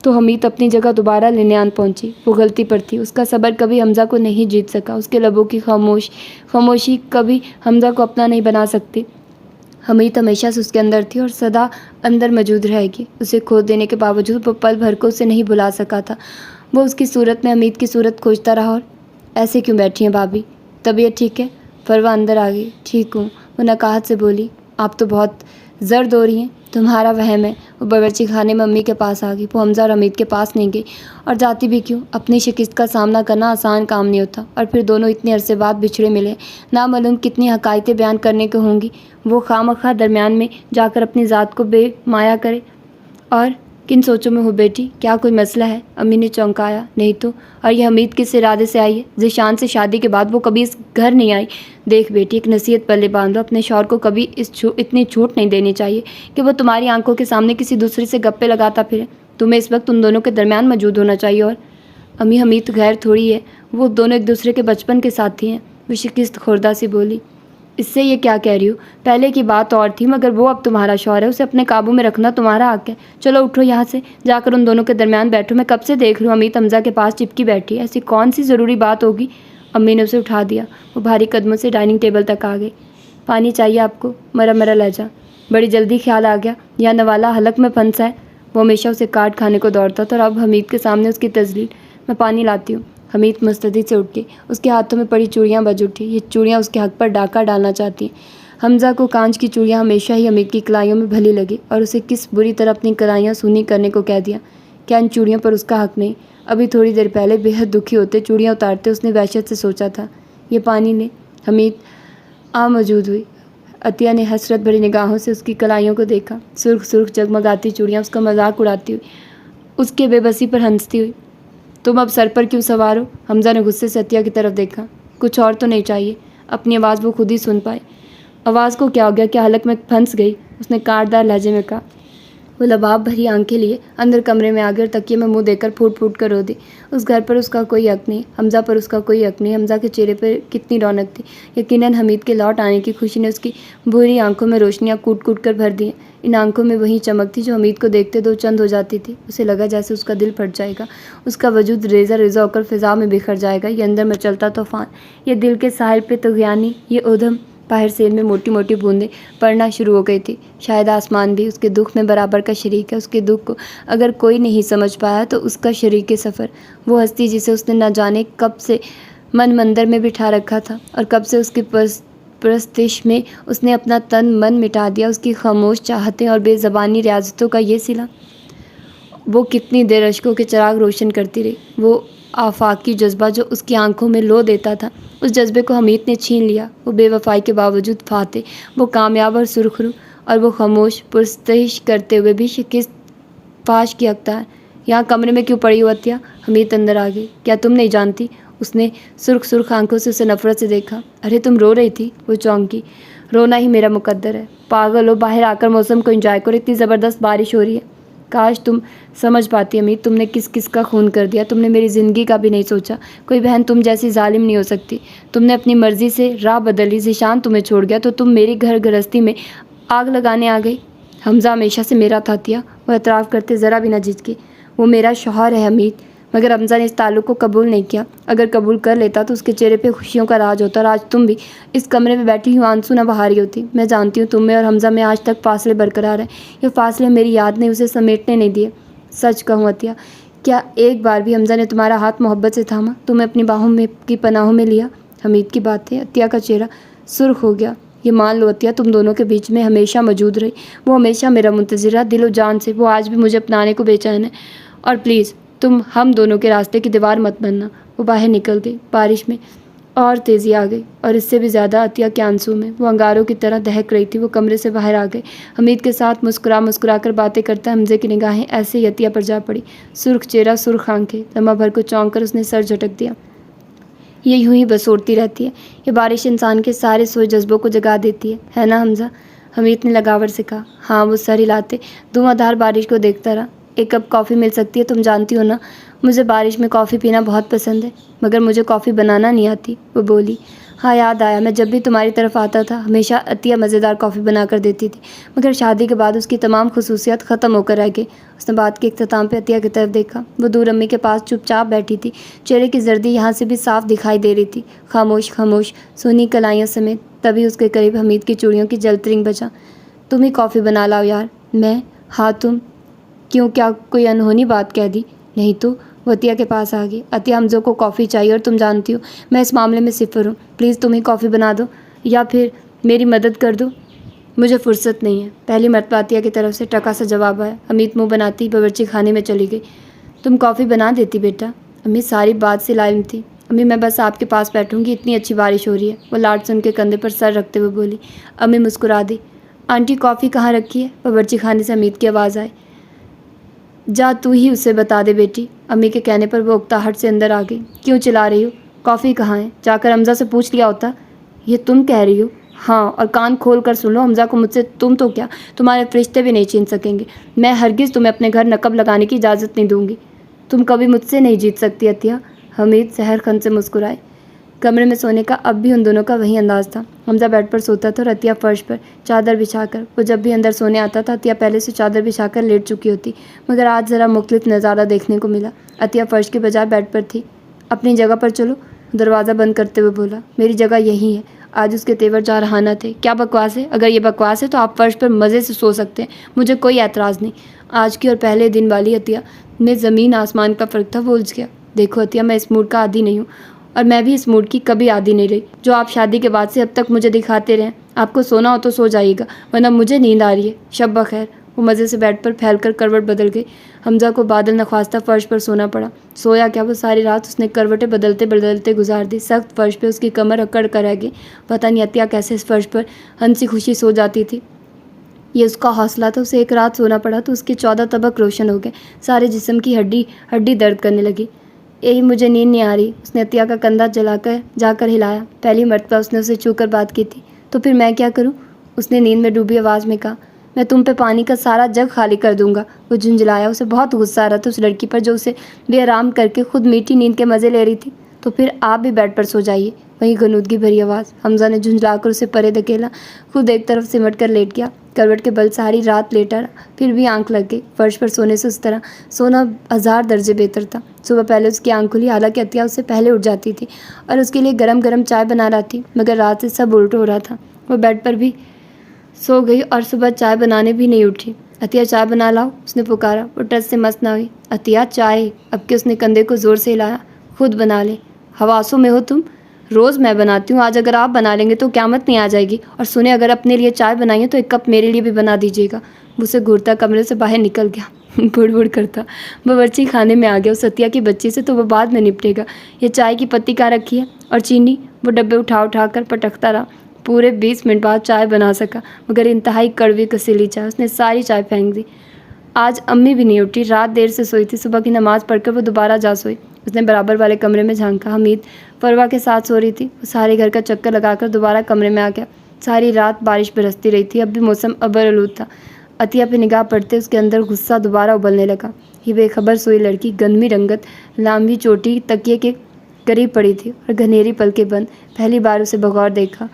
तो हमीद अपनी जगह दोबारा लेने आन पहुंची। वो गलती पर थी, उसका सब्र कभी हमजा को नहीं जीत सका। उसके लबों की खामोशी कभी हमजा को अपना नहीं बना सकती। हमीद हमेशा से उसके अंदर थी और सदा अंदर मौजूद रहेगी। उसे खो देने के बावजूद वो पल भर को उसे नहीं भुला सका था। वो उसकी सूरत में हमीद की सूरत खोजता रहा। और ऐसे क्यों बैठी हैं भाभी, तबीयत ठीक है? फरवा अंदर आ गई। ठीक हूँ, वो नकाहत से बोली। आप तो बहुत जर्द हो रही हैं, तुम्हारा वहम है। वो बावर्ची खाने में मम्मी के पास आ गई। वो हमजा और हमीद के पास नहीं गई, और जाती भी क्यों? अपनी शिकस्त का सामना करना आसान काम नहीं होता, और फिर दोनों इतने अरसे बाद बिछड़े मिले। नामालूम कितनी हकायतें बयान करने को होंगी। वो खामखा दरमियान में जाकर अपनी ज़ात को बेमाया करे। और किन सोचों में हो बेटी, क्या कोई मसला है? अम्मी ने चौंकाया। नहीं तो, और ये हमीद किस इरादे से आई है? ज़ीशान से शादी के बाद वो कभी इस घर नहीं आई। देख बेटी, एक नसीहत पल्ले बांध लो, अपने शौहर को कभी इतनी छूट नहीं देनी चाहिए कि वो तुम्हारी आंखों के सामने किसी दूसरे से गप्पे लगाता फिरे। तुम्हें इस वक्त उन दोनों के दरमियान मौजूद होना चाहिए। और अम्मी, हमीद गैर थोड़ी है, वो दोनों एक दूसरे के बचपन के साथी हैं। वो शिकस्त खुर्दा सी बोली। इससे ये क्या कह रही हो? पहले की बात और थी, मगर वो अब तुम्हारा शौहर है, उसे अपने काबू में रखना तुम्हारा हक है। चलो उठो, यहाँ से जाकर उन दोनों के दरमियान बैठो। मैं कब से देख रही हूँ अमित हमजा के पास चिपकी बैठी है। ऐसी कौन सी ज़रूरी बात होगी? अम्मी ने उसे उठा दिया। वो भारी कदमों से डाइनिंग टेबल तक आ गई। पानी चाहिए आपको? मरा मरा लहजा। बड़ी जल्दी ख्याल आ गया, यह नवाला हलक में फंसा है। वो हमेशा उसे काट खाने को दौड़ता था और अब हमीद के सामने उसकी तजलील। मैं पानी लाती हूँ। हमीद मुस्तैद से उठ के उसके हाथों में पड़ी चूड़ियाँ बज उठी। ये चूड़ियाँ उसके हक पर डाका डालना चाहती हैं। हमजा को कांच की चूड़ियाँ हमेशा ही हमीद की कलाइयों में भली लगी और उसे किस बुरी तरह अपनी कलाइयाँ सूनी करने को कह दिया। क्या इन चूड़ियों पर उसका हक नहीं? अभी थोड़ी देर पहले बेहद दुखी होते चूड़ियाँ उतारते उसने वहशत से सोचा था। ये पानी ने। हमीद आ मौजूद हुई। अतिया ने हसरत भरी निगाहों से उसकी कलाइयों को देखा। सुर्ख सुर्ख जगमगाती चूड़ियाँ उसका मजाक उड़ाती हुई, उसके बेबसी पर हंसती हुई। तुम अब सर पर क्यों सवार हो? हमजा ने गुस्से से अतिया की तरफ देखा। कुछ और तो नहीं चाहिए? अपनी आवाज़ वो खुद ही सुन पाए। आवाज़ को क्या हो गया? क्या हलक में फंस गई? उसने काटदार लहजे में कहा। वो लबाब भरी आंखें लिए अंदर कमरे में आ गई और तकिए में मुंह देकर फूट फूट कर रो दी। उस घर पर उसका कोई हक नहीं, हमजा पर उसका कोई हक नहीं। हमजा के चेहरे पर कितनी रौनक थी। यकीनन हमीद के लौट आने की खुशी ने उसकी भूरी आंखों में रोशनियां कूट कूट कर भर दी। इन आंखों में वही चमक थी जो हमीद को देखते दो चंद हो जाती थी। उसे लगा जैसे उसका दिल फट जाएगा, उसका वजूद रेजा रेजा होकर फिजा में बिखर जाएगा। ये अंदर में चलता तूफान, ये दिल के साहिल पे तुगयानी, ये उधम। बाहर सेल में मोटी मोटी बूंदें पड़ना शुरू हो गई थी। शायद आसमान भी उसके दुख में बराबर का शरीक है। उसके दुख को अगर कोई नहीं समझ पाया तो उसका शरीक सफ़र, वो हस्ती जिसे उसने न जाने कब से मन मंदिर में बिठा रखा था और कब से उसकी परस्तिश में उसने अपना तन मन मिटा दिया। उसकी खामोश चाहतें और बेज़बानी रियाजतों का ये सिला। वो कितनी देर अश्कों के चिराग रोशन करती रही। वो आफाकी जज्बा जो उसकी आंखों में लो देता था, उस जज्बे को हमीद ने छीन लिया। वो बेवफाई के बावजूद फाते, वो कामयाब और सुरखरू, और वो खामोश पुरस्तिश करते हुए भी शिकस्त फाश की हकदार। यहाँ कमरे में क्यों पड़ी हो अतिया? हमीद अंदर आ गई। क्या तुम नहीं जानती? उसने सुर्ख सुर्ख आंखों से उसे नफरत से देखा। अरे तुम रो रही थी? वो चौंकी। रोना ही मेरा मुकद्दर है। पागल हो, बाहर आकर मौसम को एंजॉय करो, इतनी ज़बरदस्त बारिश हो रही है। काश तुम समझ पाती अमीर, तुमने किस किस का खून कर दिया। तुमने मेरी ज़िंदगी का भी नहीं सोचा। कोई बहन तुम जैसी जालिम नहीं हो सकती। तुमने अपनी मर्ज़ी से राह बदली, ज़िशान तुम्हें छोड़ गया तो तुम मेरी घर गृहस्थी में आग लगाने आ गई। हमजा हमेशा से मेरा था अतिया, वो एतराफ़ करते ज़रा भी न झिझकी। वो मेरा शौहर है हमीद। मगर हमजा ने इस ताल्लुक़ को कबूल नहीं किया। अगर कबूल कर लेता तो उसके चेहरे पे खुशियों का राज होता और आज तुम भी इस कमरे में बैठी हुई आंसू न बहा रही होती। मैं जानती हूँ तुम में और हमजा में आज तक फासले बरकरार हैं। ये फासले मेरी याद ने उसे समेटने नहीं दिए। सच कहूँ अतिया, क्या एक बार भी हमजा ने तुम्हारा हाथ मोहब्बत से थामा, तुम्हें अपनी बाहों में की पनाहों में लिया? हमीद की बातें, अतिया का चेहरा सुर्ख हो गया। ये मान लो अतिया, तुम दोनों के बीच में हमेशा मौजूद रही। वो हमेशा मेरा मुंतज़िर रहा दिलो जान से। वो आज भी मुझे अपनाने को बेचैन है। और प्लीज़ तुम हम दोनों के रास्ते की दीवार मत बनना। वो बाहर निकल गई। बारिश में और तेज़ी आ गई और इससे भी ज़्यादा अतिया के आंसू में। वो अंगारों की तरह दहक रही थी। वो कमरे से बाहर आ गई। हमीद के साथ मुस्कुरा कर बातें करता हमजे की निगाहें ऐसे ही अतिया पर जा पड़ी। सुर्ख चेहरा, सुर्ख आंखें। लम्हा भर को चौंक कर उसने सर झटक दिया। ये यूं ही बसोरती रहती है। ये बारिश इंसान के सारे सोए जज्बों को जगा देती है ना हमजा? हमीद ने लगावर से कहा। हाँ, वो सर हिलाते धुआंधार बारिश को देखता रहा। एक कप कॉफ़ी मिल सकती है? तुम जानती हो ना मुझे बारिश में कॉफ़ी पीना बहुत पसंद है, मगर मुझे कॉफ़ी बनाना नहीं आती। वो बोली। हाँ याद आया, मैं जब भी तुम्हारी तरफ आता था हमेशा अतिया मज़ेदार कॉफ़ी बना कर देती थी, मगर शादी के बाद उसकी तमाम खसूसियात ख़त्म होकर रह गई। उसने बात के इख्तिताम पे अतिया की तरफ देखा। वो दूर अम्मी के पास चुपचाप बैठी थी। चेहरे की जर्दी यहाँ से भी साफ दिखाई दे रही थी, खामोश खामोश सोनी कलाइयों समेत। तभी उसके करीब हमीद की चूड़ियों की जलतरिंग बजा। तुम ही कॉफ़ी बना लाओ यार। मैं? हाँ तुम। क्यों, क्या कोई अनहोनी बात कह दी? नहीं तो। वो अतिया के पास आ गई। अतिया, हमज़ो को कॉफ़ी चाहिए और तुम जानती हो मैं इस मामले में सिफर हूँ। प्लीज़ तुम ही कॉफ़ी बना दो या फिर मेरी मदद कर दो। मुझे फुर्सत नहीं है। पहली मरतबा अतिया की तरफ से टका सा जवाब आया। अमित मुँह बनाती बावर्ची खाने में चली गई। तुम कॉफ़ी बना देती बेटा। अम्मी सारी बात से लाइम थी। अम्मी मैं बस आपके पास बैठूंगी, इतनी अच्छी बारिश हो रही है। वो लाड से उनके कंधे पर सर रखते हुए बोली। अम्मी मुस्कुरा दी। आंटी कॉफ़ी कहाँ रखी है? बावर्ची खाने से अमित की आवाज़ आई। जा तू ही उसे बता दे बेटी। अम्मी के कहने पर वो उकताहट से अंदर आ गई। क्यों चिल्ला रही हो? कॉफ़ी कहाँ है? जाकर हमजा से पूछ लिया होता। ये तुम कह रही हो? हाँ, और कान खोल कर सुन लो, हमजा को मुझसे तुम तो क्या तुम्हारे फरिश्ते भी नहीं छीन सकेंगे। मैं हरगिज़ तुम्हें अपने घर नकब लगाने की इजाज़त नहीं दूंगी। तुम कभी मुझसे नहीं जीत सकती अतिया। हमीद सहर खन से मुस्कुराए। कमरे में सोने का अब भी उन दोनों का वही अंदाज था। हमजा बेड पर सोता था और अतिया फर्श पर चादर बिछाकर। वो जब भी अंदर सोने आता था अतिया पहले से चादर बिछाकर लेट चुकी होती, मगर आज ज़रा मुख्तलिफ नज़ारा देखने को मिला। अतिया फर्श के बजाय बेड पर थी। अपनी जगह पर चलो। दरवाज़ा बंद करते हुए बोला, मेरी जगह यहीं है। आज उसके तेवर जारहाना थे। क्या बकवास है? अगर ये बकवास है तो आप फर्श पर मज़े से सो सकते हैं, मुझे कोई ऐतराज़ नहीं। आज की और पहले दिन वाली अतिया में ज़मीन आसमान का फ़र्क था, वो उलझ गया। देखो अतिया, मैं इस मूड का आदी नहीं हूँ और मैं भी इस मूड की कभी आदी नहीं रही जो आप शादी के बाद से अब तक मुझे दिखाते रहें। आपको सोना हो तो सो जाइएगा, वरना मुझे नींद आ रही है। शब बखैर। वो मज़े से बेड पर फैलकर करवट बदल गई। हमजा को बादल नख्वास्ता फर्श पर सोना पड़ा। सोया क्या, वो सारी रात उसने करवटें बदलते बदलते गुजार दी। सख्त फर्श पे उसकी कमर अकड़ कर रह गई। पता नहीं अतिया कैसे इस फर्श पर हंसी खुशी सो जाती थी। ये उसका हौसला था। उसे एक रात सोना पड़ा तो उसके 14 तबक रोशन हो गए। सारे जिस्म की हड्डी हड्डी दर्द करने लगी। यही मुझे नींद नहीं आ रही। उसने अतिया का कंधा जलाकर जाकर हिलाया। पहली मर्तबा उसने उसे छूकर बात की थी। तो फिर मैं क्या करूं? उसने नींद में डूबी आवाज़ में कहा। मैं तुम पे पानी का सारा जग खाली कर दूंगा। वो झुंझलाया। उसे बहुत गुस्सा आ रहा था उस लड़की पर जो उसे बेआराम करके खुद मीठी नींद के मज़े ले रही थी। तो फिर आप भी बेड पर सो जाइए। वहीं गनूदगी भरी आवाज़। हमजा ने झुंझलाकर उसे परे धकेला। खुद एक तरफ सिमट कर लेट गया। करवट के बल सारी रात लेटा रहा। फिर भी आंख लग गई। फर्श पर सोने से उस तरह सोना 1000 दर्जे बेहतर था। सुबह पहले उसकी आंख खुली, हालांकि अतिया उससे पहले उठ जाती थी और उसके लिए गरम गरम चाय बना रहा थी, मगर रात से सब उल्ट हो रहा था। वो बेड पर भी सो गई और सुबह चाय बनाने भी नहीं उठी। अतिया चाय बना लाओ, उसने पुकारा। वो टच से मस्त ना हुई। अतिया चाय। अब के उसने कंधे को ज़ोर से हिलाया। खुद बना ले, हवासों में हो तुम। रोज़ मैं बनाती हूँ, आज अगर आप बना लेंगे तो क़यामत नहीं आ जाएगी। और सुने, अगर अपने लिए चाय बनाई है तो एक कप मेरे लिए भी बना दीजिएगा। उसे घूरता कमरे से बाहर निकल गया। बुड़ बुड़ करता बावर्ची खाने में आ गया। उस सतिया की बच्ची से तो वो बाद में निपटेगा। ये चाय की पत्ती कहाँ रखी है और चीनी? वो डब्बे उठा उठा कर पटकता रहा। पूरे 20 मिनट बाद चाय बना सका, मगर इंतहाई कड़वी कसीली चाय। उसने सारी चाय फेंक दी। आज अम्मी भी नहीं उठी। रात देर से सोई थी। सुबह की नमाज़ पढ़कर वो दोबारा जा सोई। उसने बराबर वाले कमरे में झांका। हमीद फरवा के साथ सो रही थी। वो सारे घर का चक्कर लगाकर दोबारा कमरे में आ गया। सारी रात बारिश बरसती रही थी। अब भी मौसम अबर-आलूद था। अतिया पे निगाह पड़ते उसके अंदर गुस्सा दोबारा उबलने लगा। ये बेखबर सोई लड़की गंदमी रंगत लांबी चोटी तकिए के करीब पड़ी थी और घनेरी पलके बंद। पहली बार उसे बगौर देखा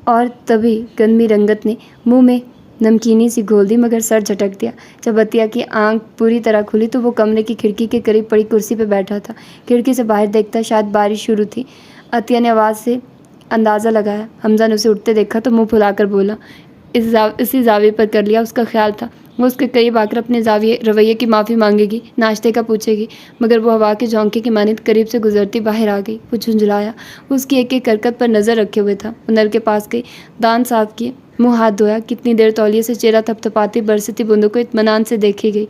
और तभी गंदमी रंगत ने मुंह में नमकीनी सी घोल दी, मगर सर झटक दिया। जब अतिया की आंख पूरी तरह खुली तो वो कमरे की खिड़की के करीब पड़ी कुर्सी पर बैठा था। खिड़की से बाहर देखता शायद बारिश शुरू थी। अतिया ने आवाज़ से अंदाज़ा लगाया। हमजा ने उसे उठते देखा तो मुंह फुलाकर बोला। इसी जाविये पर कर लिया उसका ख्याल था। वो उसके करीब आकर अपने रवैये की माफ़ी मांगेगी, नाश्ते का पूछेगी, मगर वो हवा के झोंके की मानित करीब से गुजरती बाहर आ गई। वो झुंझलाया। वो उसकी एक एक हरकत पर नज़र रखे हुए था। वो नल के पास गई, दांत साफ किए, मुंह हाथ धोया। कितनी देर तौलिए से चेहरा थपथपाती बरसती बूंदों को इत्मीनान से देखी गई।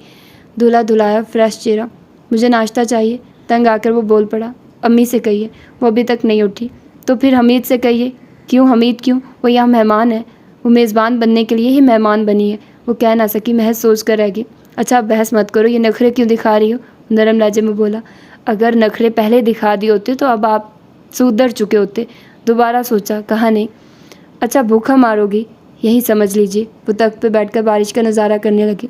धुला धुलाया फ्रेश चेहरा। मुझे नाश्ता चाहिए। तंग आकर वो बोल पड़ा। अम्मी से कहिए, वो अभी तक नहीं उठी। तो फिर हमीद से कहिए। क्यों हमीद क्यों? वो यहाँ मेहमान है। वो मेज़बान बनने के लिए ही मेहमान बनी है। वो कह ना सकी, महज सोच कर रह गई। अच्छा बहस मत करो, ये नखरे क्यों दिखा रही हो? नरम लहजे में बोला। अगर नखरे पहले दिखा दिए होते तो अब आप सुधर चुके होते। दोबारा सोचा, कहा नहीं। अच्छा भूखा मारोगी, यही समझ लीजिए। वो तख्त पे बैठकर बारिश का नज़ारा करने लगी।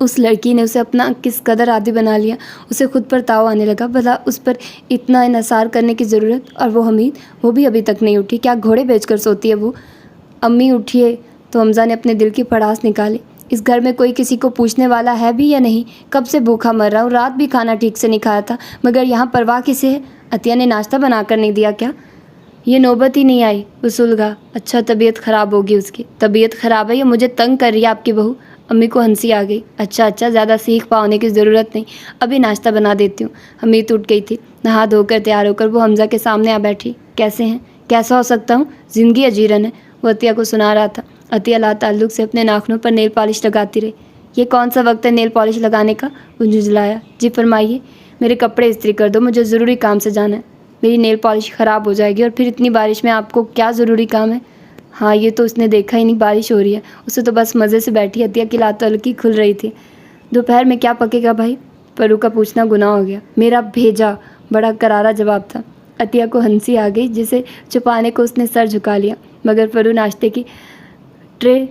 उस लड़की ने उसे अपना किस कदर आदी बना लिया। उसे खुद पर ताव आने लगा। भला उस पर इतना इन्हिसार करने की ज़रूरत? और वो हमीद, वो भी अभी तक नहीं उठी। क्या घोड़े बेचकर सोती है वो? अम्मी उठिए। तो हमजा ने अपने दिल की पड़ास निकाली। इस घर में कोई किसी को पूछने वाला है भी या नहीं? कब से भूखा मर रहा हूँ। रात भी खाना ठीक से नहीं खाया था, मगर यहाँ परवाह किसे है? अतिया ने नाश्ता बना कर नहीं दिया क्या? ये नौबत ही नहीं आई। वो सुलगा। अच्छा तबीयत ख़राब होगी उसकी। तबीयत ख़राब है या मुझे तंग कर रही है आपकी बहू? अम्मी को हंसी आ गई। अच्छा ज़्यादा सीख पाने की ज़रूरत नहीं, अभी नाश्ता बना देती हूँ। हमीद उठ गई थी। नहा धोकर तैयार होकर वो हमजा के सामने आ बैठी। कैसे हैं? कैसा हो सकता हूँ? ज़िंदगी अजीरन है। वो अतिया को सुना रहा था। अतिया लाताल्लुक से अपने नाखूनों पर नेल पॉलिश लगाती रही। ये कौन सा वक्त है नेल पॉलिश लगाने का? वो झुंझलाया। जी फरमाइए। मेरे कपड़े इस्त्री कर दो, मुझे ज़रूरी काम से जाना है। मेरी नेल पॉलिश ख़राब हो जाएगी, और फिर इतनी बारिश में आपको क्या ज़रूरी काम है? हाँ, ये तो उसने देखा ही नहीं बारिश हो रही है। उसे तो बस मज़े से बैठी अतिया की लाताल्लुकी खुल रही थी। दोपहर में क्या पकेगा भाई? परू का पूछना गुनाह हो गया। मेरा भेजा, बड़ा करारा जवाब था। अतिया को हंसी आ गई, जिसे छुपाने को उसने सर झुका लिया, मगर परू नाश्ते की ट्रे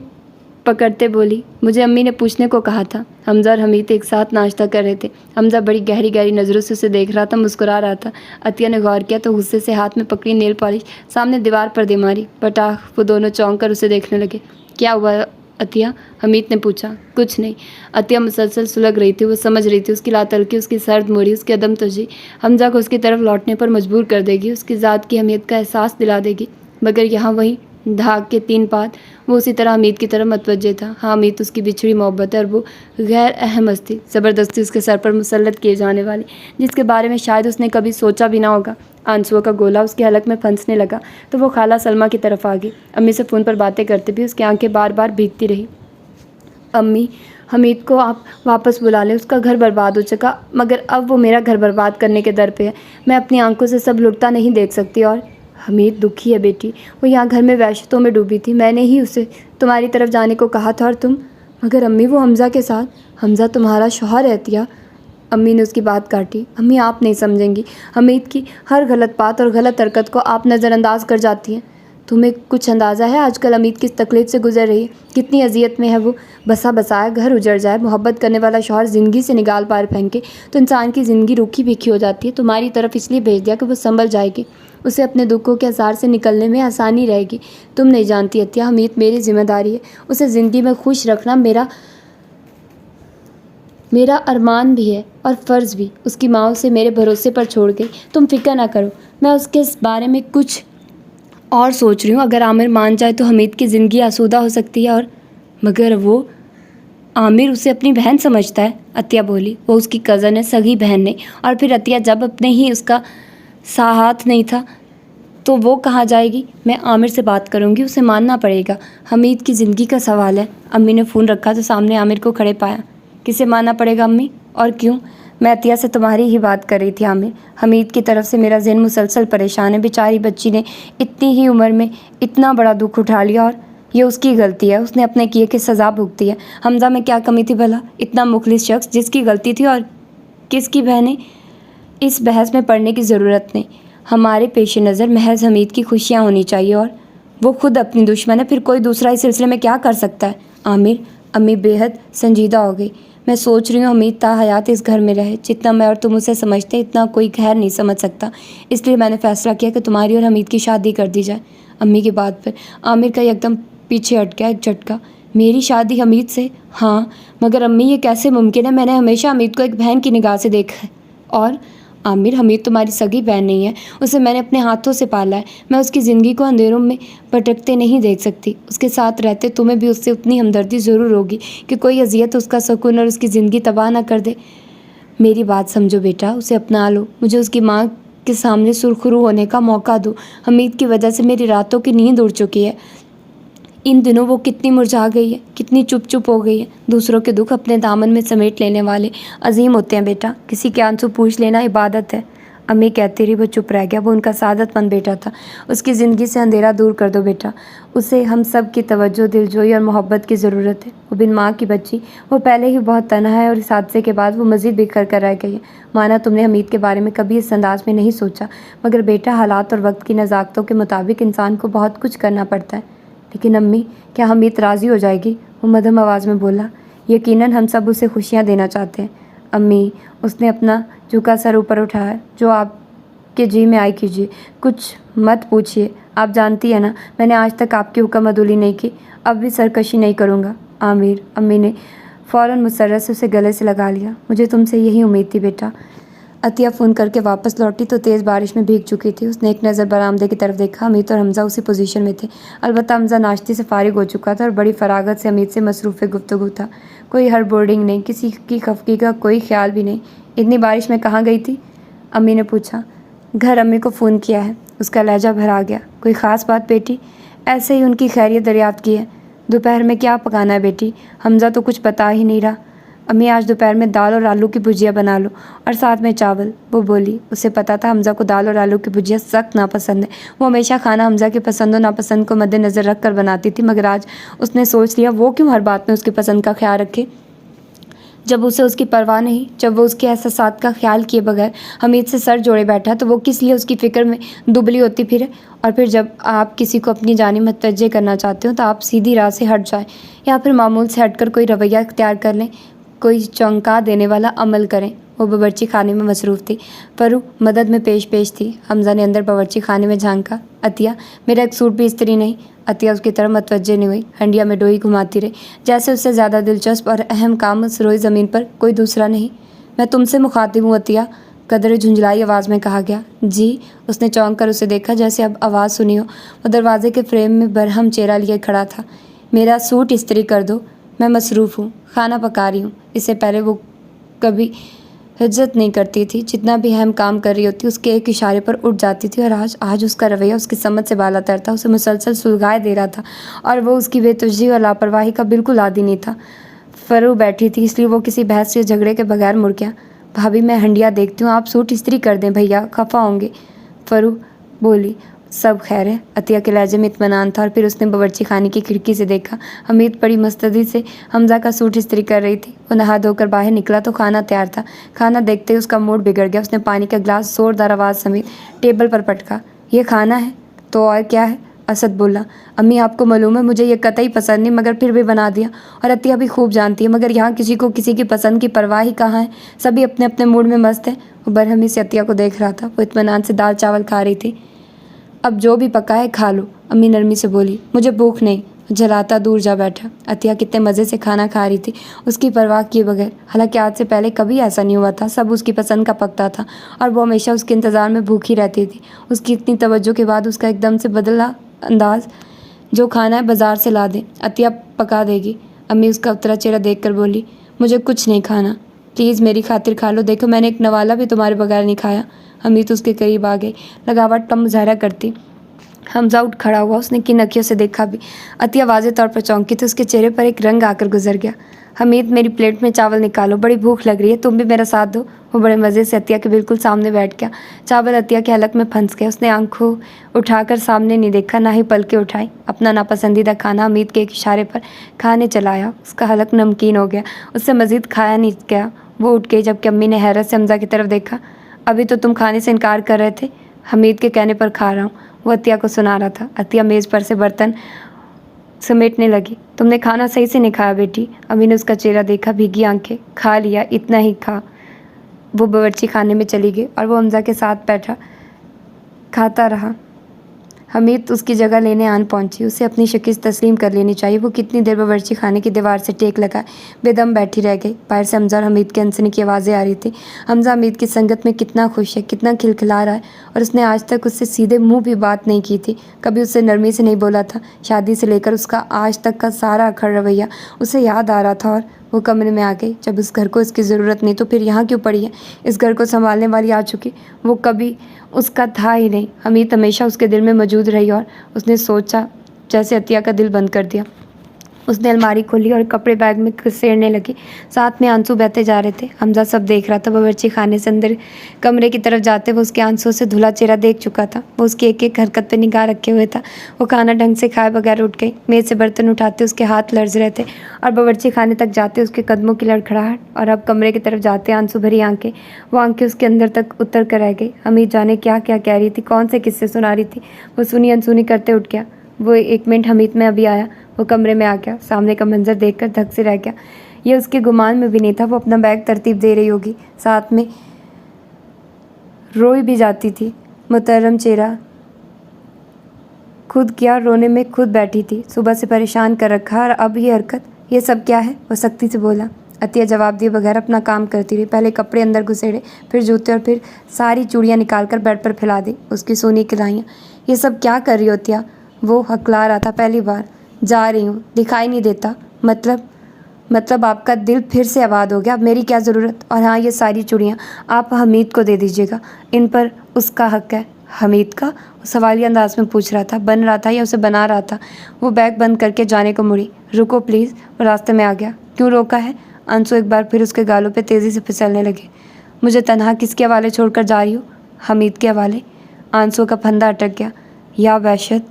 पकड़ते बोली, मुझे अम्मी ने पूछने को कहा था। हमजा और हमीद एक साथ नाश्ता कर रहे थे। हमजा बड़ी गहरी गहरी नज़रों से उसे देख रहा था, मुस्कुरा रहा था। अतिया ने गौर किया तो गुस्से से हाथ में पकड़ी नेल पॉलिश सामने दीवार पर दे मारी। पटाख। वो दोनों चौंक कर उसे देखने लगे। क्या हुआ अतिया? हमीद ने पूछा। कुछ नहीं। अतिया मुसलसल सुलग रही थी। वो समझ रही थी उसकी लातलकी, उसकी सर्द मोड़ी, उसकी अदम तजी हमजा को उसकी तरफ लौटने पर मजबूर कर देगी, उसकी ज़ात की अहमियत का एहसास दिला देगी। मगर यहाँ वहीं धाक के 3 पात वो उसी तरह हमीद की तरफ मतवज्जे था। हाँ, हमीद उसकी बिछड़ी मोहब्बत है और वो गैर अहम हस्ती, ज़बरदस्ती उसके सर पर मुसल्लत किए जाने वाली, जिसके बारे में शायद उसने कभी सोचा भी ना होगा। आंसुओं का गोला उसके हलक में फंसने लगा तो वो खाला सलमा की तरफ आ गई। अम्मी से फ़ोन पर बातें करते भी उसकी आंखें बार बार भीगती रही। अम्मी, हमीद को आप वापस बुला लें, उसका घर बर्बाद हो चुका, मगर अब वो मेरा घर बर्बाद करने के दर पे है। मैं अपनी आंखों से सब लुटता नहीं देख सकती। और हमीद दुखी है बेटी, वो यहाँ घर में वहशतों में डूबी थी। मैंने ही उसे तुम्हारी तरफ जाने को कहा था और तुम। मगर अम्मी, वो हमज़ा के साथ, हमज़ा तुम्हारा शौहर है अतिया। अम्मी ने उसकी बात काटी। अम्मी, आप नहीं समझेंगी, हमीद की हर गलत बात और गलत हरकत को आप नज़रअंदाज कर जाती हैं। तुम्हें कुछ अंदाज़ा है आजकल अमीद किस तकलीफ़ से गुजर रही है, कितनी अजियत में है वो। बसा बसाया घर उजड़ जाए, मोहब्बत करने वाला शौहर ज़िंदगी से निगाल पार फेंके तो इंसान की ज़िंदगी रूखी भीखी हो जाती है। तुम्हारी तरफ इसलिए भेज दिया कि वो संभल जाएगी, उसे अपने दुखों के आसार से निकलने में आसानी रहेगी। तुम नहीं जानती अतिया, हमीद मेरी जिम्मेदारी है, उसे ज़िंदगी में खुश रखना मेरा अरमान भी है और फ़र्ज़ भी। उसकी माँ उसे मेरे भरोसे पर छोड़ गई। तुम फिक्र ना करो, मैं उसके इस बारे में कुछ और सोच रही हूँ। अगर आमिर मान जाए तो हमीद की ज़िंदगी आसूदा हो सकती है। और मगर वो आमिर उसे अपनी बहन समझता है, अतिया बोली। वो उसकी कज़न है, सगी बहन नहीं। और फिर अतिया, जब अपने ही उसका साथ नहीं था तो वो कहाँ जाएगी? मैं आमिर से बात करूँगी, उसे मानना पड़ेगा। हमीद की ज़िंदगी का सवाल है। अम्मी ने फ़ोन रखा तो सामने आमिर को खड़े पाया। किसे मानना पड़ेगा अम्मी, और क्यों? मैं अतिया से तुम्हारी ही बात कर रही थी आमिर। हमीद की तरफ से मेरा ज़हन मुसलसल परेशान है। बेचारी बच्ची ने इतनी ही उम्र में इतना बड़ा दुख उठा लिया और ये उसकी गलती है, उसने अपने किए की सज़ा भुगती है। हमज़ा में क्या कमी थी भला? इतना मुखलिस शख्स जिसकी गलती थी और किसकी बहनें? इस बहस में पड़ने की ज़रूरत नहीं। हमारे पेश नज़र महज हमीद की खुशियाँ होनी चाहिए और वो खुद अपनी दुश्मन है, फिर कोई दूसरा इस सिलसिले में क्या कर सकता है? आमिर, अम्मी बेहद संजीदा हो गई। मैं सोच रही हूँ हमीद ता हयात इस घर में रहे। जितना मैं और तुम उसे समझते इतना कोई गैर नहीं समझ सकता। इसलिए मैंने फ़ैसला किया कि तुम्हारी और हमीद की शादी कर दी जाए। अम्मी की बात पर आमिर का एकदम पीछे हट गया एक झटका। मेरी शादी हमीद से? हाँ, मगर अम्मी ये कैसे मुमकिन है? मैंने हमेशा हमीद को एक बहन की निगाह से देखा है। और आमिर, हमीद तुम्हारी सगी बहन नहीं है, उसे मैंने अपने हाथों से पाला है। मैं उसकी ज़िंदगी को अंधेरों में भटकते नहीं देख सकती। उसके साथ रहते तुम्हें भी उससे उतनी हमदर्दी ज़रूर होगी कि कोई अजियत उसका सुकून और उसकी ज़िंदगी तबाह ना कर दे। मेरी बात समझो बेटा, उसे अपना लो, मुझे उसकी माँ के सामने सुरखरू होने का मौका दो। हमीद की वजह से मेरी रातों की नींद उड़ चुकी है। इन दिनों वो कितनी मुरझा गई है, कितनी चुप चुप हो गई है। दूसरों के दुख अपने दामन में समेट लेने वाले अजीम होते हैं बेटा। किसी के आंसू पूछ लेना इबादत है। अम्मी कहती रही, वो चुप रह गया। वो उनका सादतमंद बेटा था। उसकी ज़िंदगी से अंधेरा दूर कर दो बेटा। उसे हम सब की तवज्जो, दिलजोई और मोहब्बत की ज़रूरत है। वो बिन माँ की बच्ची, वो पहले ही बहुत तन्हा है और इस हादसे के बाद वो मज़ीद बिखर कर रह गई है। माना तुमने हमीद के बारे में कभी इस अंदाज में नहीं सोचा, मगर बेटा हालात और वक्त की नज़ाकतों के मुताबिक इंसान को बहुत कुछ करना पड़ता है। लेकिन अम्मी, क्या हमीद राज़ी हो जाएगी? वो मध्यम आवाज़ में बोला। यकीनन हम सब उसे खुशियाँ देना चाहते हैं अम्मी। उसने अपना झुका सर ऊपर उठाया। जो आपके जी में आई कीजिए, कुछ मत पूछिए। आप जानती है ना, मैंने आज तक आपकी हुक्म अदुली नहीं की, अब भी सरकशी नहीं करूँगा। आमिर, अम्मी ने फ़ौरन मुसर्रत से उसे गले से लगा लिया। मुझे तुमसे यही उम्मीद थी बेटा। अतिया फ़ोन करके वापस लौटी तो तेज़ बारिश में भीग चुकी थी। उसने एक नज़र बरामदे की तरफ देखा। हमीद और हमज़ा उसी पोजीशन में थे। अलबत्ता हमज़ा नाश्ते से फारिग हो चुका था और बड़ी फरागत से हमीद से मसरूफ़ गुफ्तगू था। कोई हड़बोर्डिंग नहीं, किसी की खफगी का कोई ख्याल भी नहीं। इतनी बारिश में कहाँ गई थी? अम्मी ने पूछा। घर अम्मी को फ़ोन किया है। उसका लहजा भरा गया। कोई ख़ास बात बेटी? ऐसे ही उनकी खैरियत दरियाफ्त की है। दोपहर में क्या पकाना है बेटी? हमज़ा तो कुछ बता ही नहीं रहा। अम्मी, आज दोपहर में दाल और आलू की भुजिया बना लो और साथ में चावल, वो बोली। उसे पता था हमज़ा को दाल और आलू की भुजिया सख्त नापसंद है। वो हमेशा खाना हमज़ा के पसंद और नापसंद को मद्देनज़र रख कर बनाती थी, मगर आज उसने सोच लिया वो क्यों हर बात में उसकी पसंद का ख्याल रखे, जब उसे उसकी परवाह नहीं, जब वो उसके एहसासात का ख्याल किए बगैर हमीद से सर जोड़े बैठा तो वो किस लिए उसकी फ़िक्र में दुबली होती फिरे। और फिर जब आप किसी को अपनी जानिब मुतवज्जे करना चाहते हो तो आप सीधी राह से हट जाएं या फिर मामूल से हटकर कोई रवैया इख्तियार कर लें। कोई चौंका देने वाला अमल करें। वो बावर्ची खाने में मसरूफ़ थी। फरू मदद में पेश थी। हमज़ा ने अंदर बावर्ची खाने में झांका। अतिया, मेरा एक सूट भी इस्त्री नहीं। अतिया उसकी तरफ मतवज्जे नहीं हुई, हंडिया में डोई घुमाती रही, जैसे उससे ज़्यादा दिलचस्प और अहम काम उस रोई ज़मीन पर कोई दूसरा नहीं। मैं तुमसे मुखातिब हूँ अतिया, कदर झुंझलाई आवाज़ में कहा गया। जी। उसने चौंक कर उसे देखा, जैसे अब आवाज़ सुनी हो। वो दरवाजे के फ्रेम में बरहम चेहरा लिए खड़ा था। मेरा सूट इस्त्री कर दो, मैं मसरूफ़ हूँ, खाना पका रही हूँ। इससे पहले वो कभी हिज्जत नहीं करती थी। जितना भी अहम काम कर रही होती उसके एक इशारे पर उठ जाती थी, और आज उसका रवैया उसकी समझ से बाला तर था। उसे मुसलसल सुलगाए दे रहा था, और वो उसकी बेतुजी और लापरवाही का बिल्कुल आदी नहीं था। फरू बैठी थी, इसलिए वो किसी बहस या झगड़े के बगैर मुड़ गया। भाभी, मैं हंडिया देखती हूँ, आप सूट इस्त्री कर दें भैया, खफा होंगे। फरू बोली। सब खैर है। अतिया के लहजे में इत्मीनान था, और फिर उसने बावर्ची खाने की खिड़की से देखा। हमीद बड़ी मुस्तैदी से हमज़ा का सूट इस्त्री कर रही थी। वो नहा धोकर बाहर निकला तो खाना तैयार था। खाना देखते ही उसका मूड बिगड़ गया। उसने पानी का गिलास जोरदार आवाज़ समेत टेबल पर पटका। ये खाना है तो और क्या है? असद बोला। अम्मी, आपको मालूम है मुझे ये कतई पसंद नहीं, मगर फिर भी बना दिया। और अतिया भी खूब जानती है, मगर यहाँ किसी को किसी की पसंद की परवाह ही कहाँ है। सभी अपने अपने मूड में मस्त हैं। वो बरहमी से अतिया को देख रहा था। वो इत्मीनान से दाल चावल खा रही थी। अब जो भी पका है खा लो, अम्मी नरमी से बोली। मुझे भूख नहीं। जलाता दूर जा बैठा। अतिया कितने मज़े से खाना खा रही थी, उसकी परवाह किए बगैर। हालांकि आज से पहले कभी ऐसा नहीं हुआ था। सब उसकी पसंद का पकता था, और वो हमेशा उसके इंतज़ार में भूखी रहती थी। उसकी इतनी तवज्जो के बाद उसका एकदम से बदला अंदाज। जो खाना है बाज़ार से ला दे, अतिया पका देगी। अम्मी उसका उतरा चेहरा देख कर बोली। मुझे कुछ नहीं खाना, प्लीज़ मेरी खातिर खा लो। देखो, मैंने एक नवाला भी तुम्हारे बगैर नहीं खाया। हमीद उसके करीब आ गई, लगावट कम मुजाहरा करती। हमज़ा उठ खड़ा हुआ। उसने किन अखियों से देखा भी। अतिया वाज़े तौर पर चौंकी थी। उसके चेहरे पर एक रंग आकर गुजर गया। हमीद, मेरी प्लेट में चावल निकालो, बड़ी भूख लग रही है, तुम भी मेरा साथ दो। वो बड़े मज़े से अतिया के बिल्कुल सामने बैठ गया। चावल अतिया के हलक में फंस गए। उसने आंखों उठाकर सामने नहीं देखा, ना ही पलकें उठाई। अपना नापसंदीदा खाना हमीद के एक इशारे पर खाने चलाया। उसका हलक नमकीन हो गया। उससे मज़ीद खाया नहीं गया। वो उठ गई, जबकि अम्मी ने हैरत से हमज़ा की तरफ देखा। अभी तो तुम खाने से इनकार कर रहे थे। हमीद के कहने पर खा रहा हूँ, वो अतिया को सुना रहा था। अतिया मेज़ पर से बर्तन समेटने लगी। तुमने खाना सही से नहीं खाया बेटी। अम्मी ने उसका चेहरा देखा, भीगी आंखें। खा लिया, इतना ही खा। वो बावर्ची खाने में चली गई, और वो हमज़ा के साथ बैठा खाता रहा। हमीद उसकी जगह लेने आन पहुंची। उसे अपनी शिकस्त तस्लीम कर लेनी चाहिए। वो कितनी देर बावर्ची खाने की दीवार से टेक लगाए बेदम बैठी रह गई। बाहर से हमज़ा और हमीद के हंसने की आवाज़ें आ रही थी। हमज़ा हमीद की संगत में कितना खुश है, कितना खिलखिला रहा है, और उसने आज तक उससे सीधे मुंह भी बात नहीं की थी। कभी उससे नरमी से नहीं बोला था। शादी से लेकर उसका आज तक का सारा अखड़ रवैया उसे याद आ रहा था। और वो कमरे में आ गई। जब उस घर को इसकी ज़रूरत नहीं तो फिर यहाँ क्यों पड़ी है? इस घर को संभालने वाली आ चुकी। वो कभी उसका था ही नहीं। हमीद हमेशा उसके दिल में मौजूद रही, और उसने सोचा जैसे अतिया का दिल बंद कर दिया। उसने अलमारी खोली और कपड़े बैग में घसेड़ने लगी। साथ में आंसू बहते जा रहे थे। हमज़ा सब देख रहा था। बावर्ची खाने से अंदर कमरे की तरफ जाते वो उसके आंसुओं से धुला चेहरा देख चुका था। वो उसकी एक एक हरकत पे निगाह रखे हुए था। वो खाना ढंग से खाए बगैर उठ गई। मेज़ से बर्तन उठाते उसके हाथ लर्ज रहे थे, और बावर्ची खाने तक जाते उसके कदमों की लड़खड़ाहट, और अब कमरे की तरफ जाते आंसू भरी आंखें। वो आंखें उसके अंदर तक उतर कर रह गई। हमीद जाने क्या क्या कह रही थी, कौन से किस्से सुना रही थी। वो सुनी अनसुनी करते उठ गया। वो 1 मिनट हमीद में अभी आया। वो कमरे में आ गया। सामने का मंजर देखकर धक से रह गया। ये उसके गुमान में भी नहीं था। वो अपना बैग तरतीब दे रही होगी, साथ में रोई भी जाती थी। मुहतरम चेहरा खुद किया, रोने में खुद बैठी थी। सुबह से परेशान कर रखा, और अब ये हरकत, ये सब क्या है? वो सख्ती से बोला। अतिया जवाब दिए बगैर अपना काम करती रही। पहले कपड़े अंदर घुसेड़े, फिर जूते, और फिर सारी चूड़ियाँ निकाल कर बेड पर फैला दी। उसकी सोनी किलाइयाँ। ये सब क्या कर रही हो अतिया? वो हकला रहा था। पहली बार जा रही हूँ, दिखाई नहीं देता। मतलब आपका दिल फिर से आबाद हो गया। अब मेरी क्या ज़रूरत? और हाँ, ये सारी चूड़ियाँ आप हमीद को दे दीजिएगा, इन पर उसका हक है। हमीद का? सवालिया अंदाज में पूछ रहा था। बन रहा था या उसे बना रहा था? वो बैग बंद करके जाने को मुड़ी। रुको प्लीज़। वो रास्ते में आ गया। क्यों रोका है? आंसू एक बार फिर उसके गालों पे तेज़ी से फिसलने लगे। मुझे तनहा किसके हवाले छोड़कर जा रही हो? हमीद के हवाले। आंसू का फंदा अटक गया। या वहशत,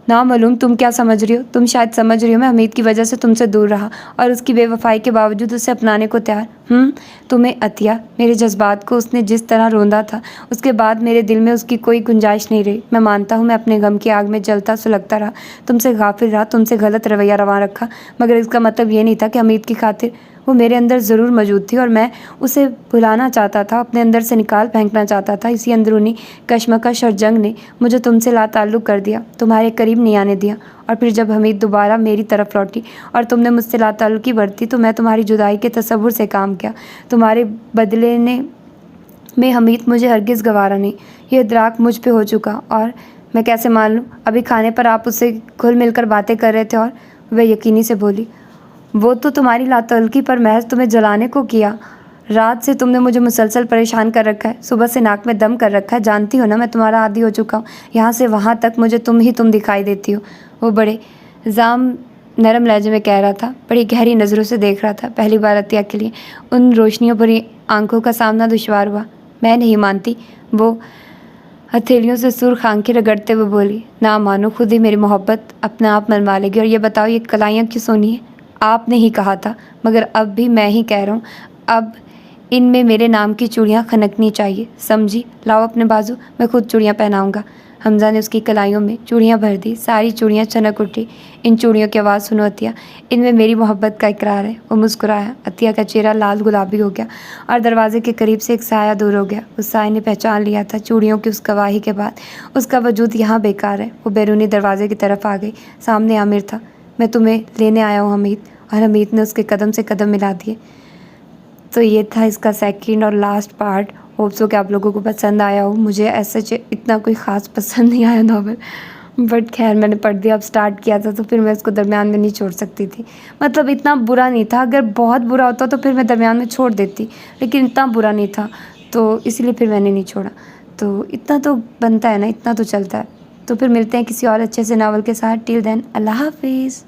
ना मालूम तुम क्या समझ रही हो। तुम शायद समझ रही हो मैं हमीद की वजह से तुमसे दूर रहा, और उसकी बेवफाई के बावजूद उसे अपनाने को तैयार। तुम्हें अतिया, मेरे जज्बात को उसने जिस तरह रोंदा था, उसके बाद मेरे दिल में उसकी कोई गुंजाइश नहीं रही। मैं मानता हूँ मैं अपने गम की आग में जलता सुलगता रहा, तुमसे गाफिल रहा, तुमसे गलत रवैया रवा रखा, मगर इसका मतलब ये नहीं था कि हमीद की खातिर वो मेरे अंदर ज़रूर मौजूद थी और मैं उसे भुलाना चाहता था, अपने अंदर से निकाल फेंकना चाहता था। इसी अंदरूनी कशमकश और जंग ने मुझे तुमसे लाताल्लुक़ कर दिया, तुम्हारे करीब नहीं आने दिया। और फिर जब हमीद दोबारा मेरी तरफ लौटी और तुमने मुझसे लाताल्लुक़ी बरती तो मैं तुम्हारी जुदाई के तसव्वुर से काम किया। तुम्हारे बदले में हमीद मुझे हरगिज़ गवारा नहीं। ये इदराक मुझ पे हो चुका और मैं कैसे मान लूँ। अभी खाने पर आप उससे घुल मिलकर बातें कर रहे थे और वह यकीनी से बोली, वो तो तुम्हारी लाताल्लुक़ी पर महज तुम्हें जलाने को किया। रात से तुमने मुझे मुसलसल परेशान कर रखा है, सुबह से नाक में दम कर रखा है। जानती हो ना मैं तुम्हारा आदी हो चुका हूँ। यहाँ से वहाँ तक मुझे तुम दिखाई देती हो। वो बड़े जाम नरम लहजे में कह रहा था, बड़ी गहरी नज़रों से देख रहा था। पहली बार अतिया के लिए उन रोशनियों भरी आंखों का सामना दुश्वार हुआ। मैं नहीं मानती, वो हथेलियों से सुर्ख आंखें रगड़ते हुए बोली। ना मानो, खुद ही मेरी मोहब्बत अपने आप मनवा लेगी। और ये बताओ, ये कलाइयाँ क्यों सोनी है? आपने ही कहा था, मगर अब भी मैं ही कह रहा हूँ, अब इनमें मेरे नाम की चूड़ियाँ खनकनी चाहिए, समझी? लाओ अपने बाजू, मैं खुद चूड़ियाँ पहनाऊँगा। हमज़ा ने उसकी कलाइयों में चूड़ियाँ भर दी। सारी चूड़ियाँ चनक उठी। इन चूड़ियों की आवाज़ सुनो अतिया, इनमें मेरी मोहब्बत का इकरार है। वो मुस्कुराया। अतिया का चेहरा लाल गुलाबी हो गया और दरवाजे के करीब से एक साया दूर हो गया। उस साये ने पहचान लिया था चूड़ियों की उस गवाही के बाद उसका वजूद यहाँ बेकार है। वो बैरूनी दरवाजे की तरफ आ गई। सामने आमिर था। मैं तुम्हें लेने आया हूँ हमीद। और हमीद ने उसके कदम से कदम मिला दिए। तो ये था इसका सेकंड और लास्ट पार्ट। होप सो कि आप लोगों को पसंद आया हो। मुझे ऐसा इतना कोई ख़ास पसंद नहीं आया नॉवल, बट खैर मैंने पढ़ दिया। अब स्टार्ट किया था तो फिर मैं इसको दरमियान में नहीं छोड़ सकती थी। मतलब इतना बुरा नहीं था, अगर बहुत बुरा होता तो फिर मैं दरमियान में छोड़ देती, लेकिन इतना बुरा नहीं था तो इसलिए फिर मैंने नहीं छोड़ा। तो इतना तो बनता है ना, इतना तो चलता है। तो फिर मिलते हैं किसी और अच्छे से नावल के साथ। टिल देन अल्लाह हाफिज़।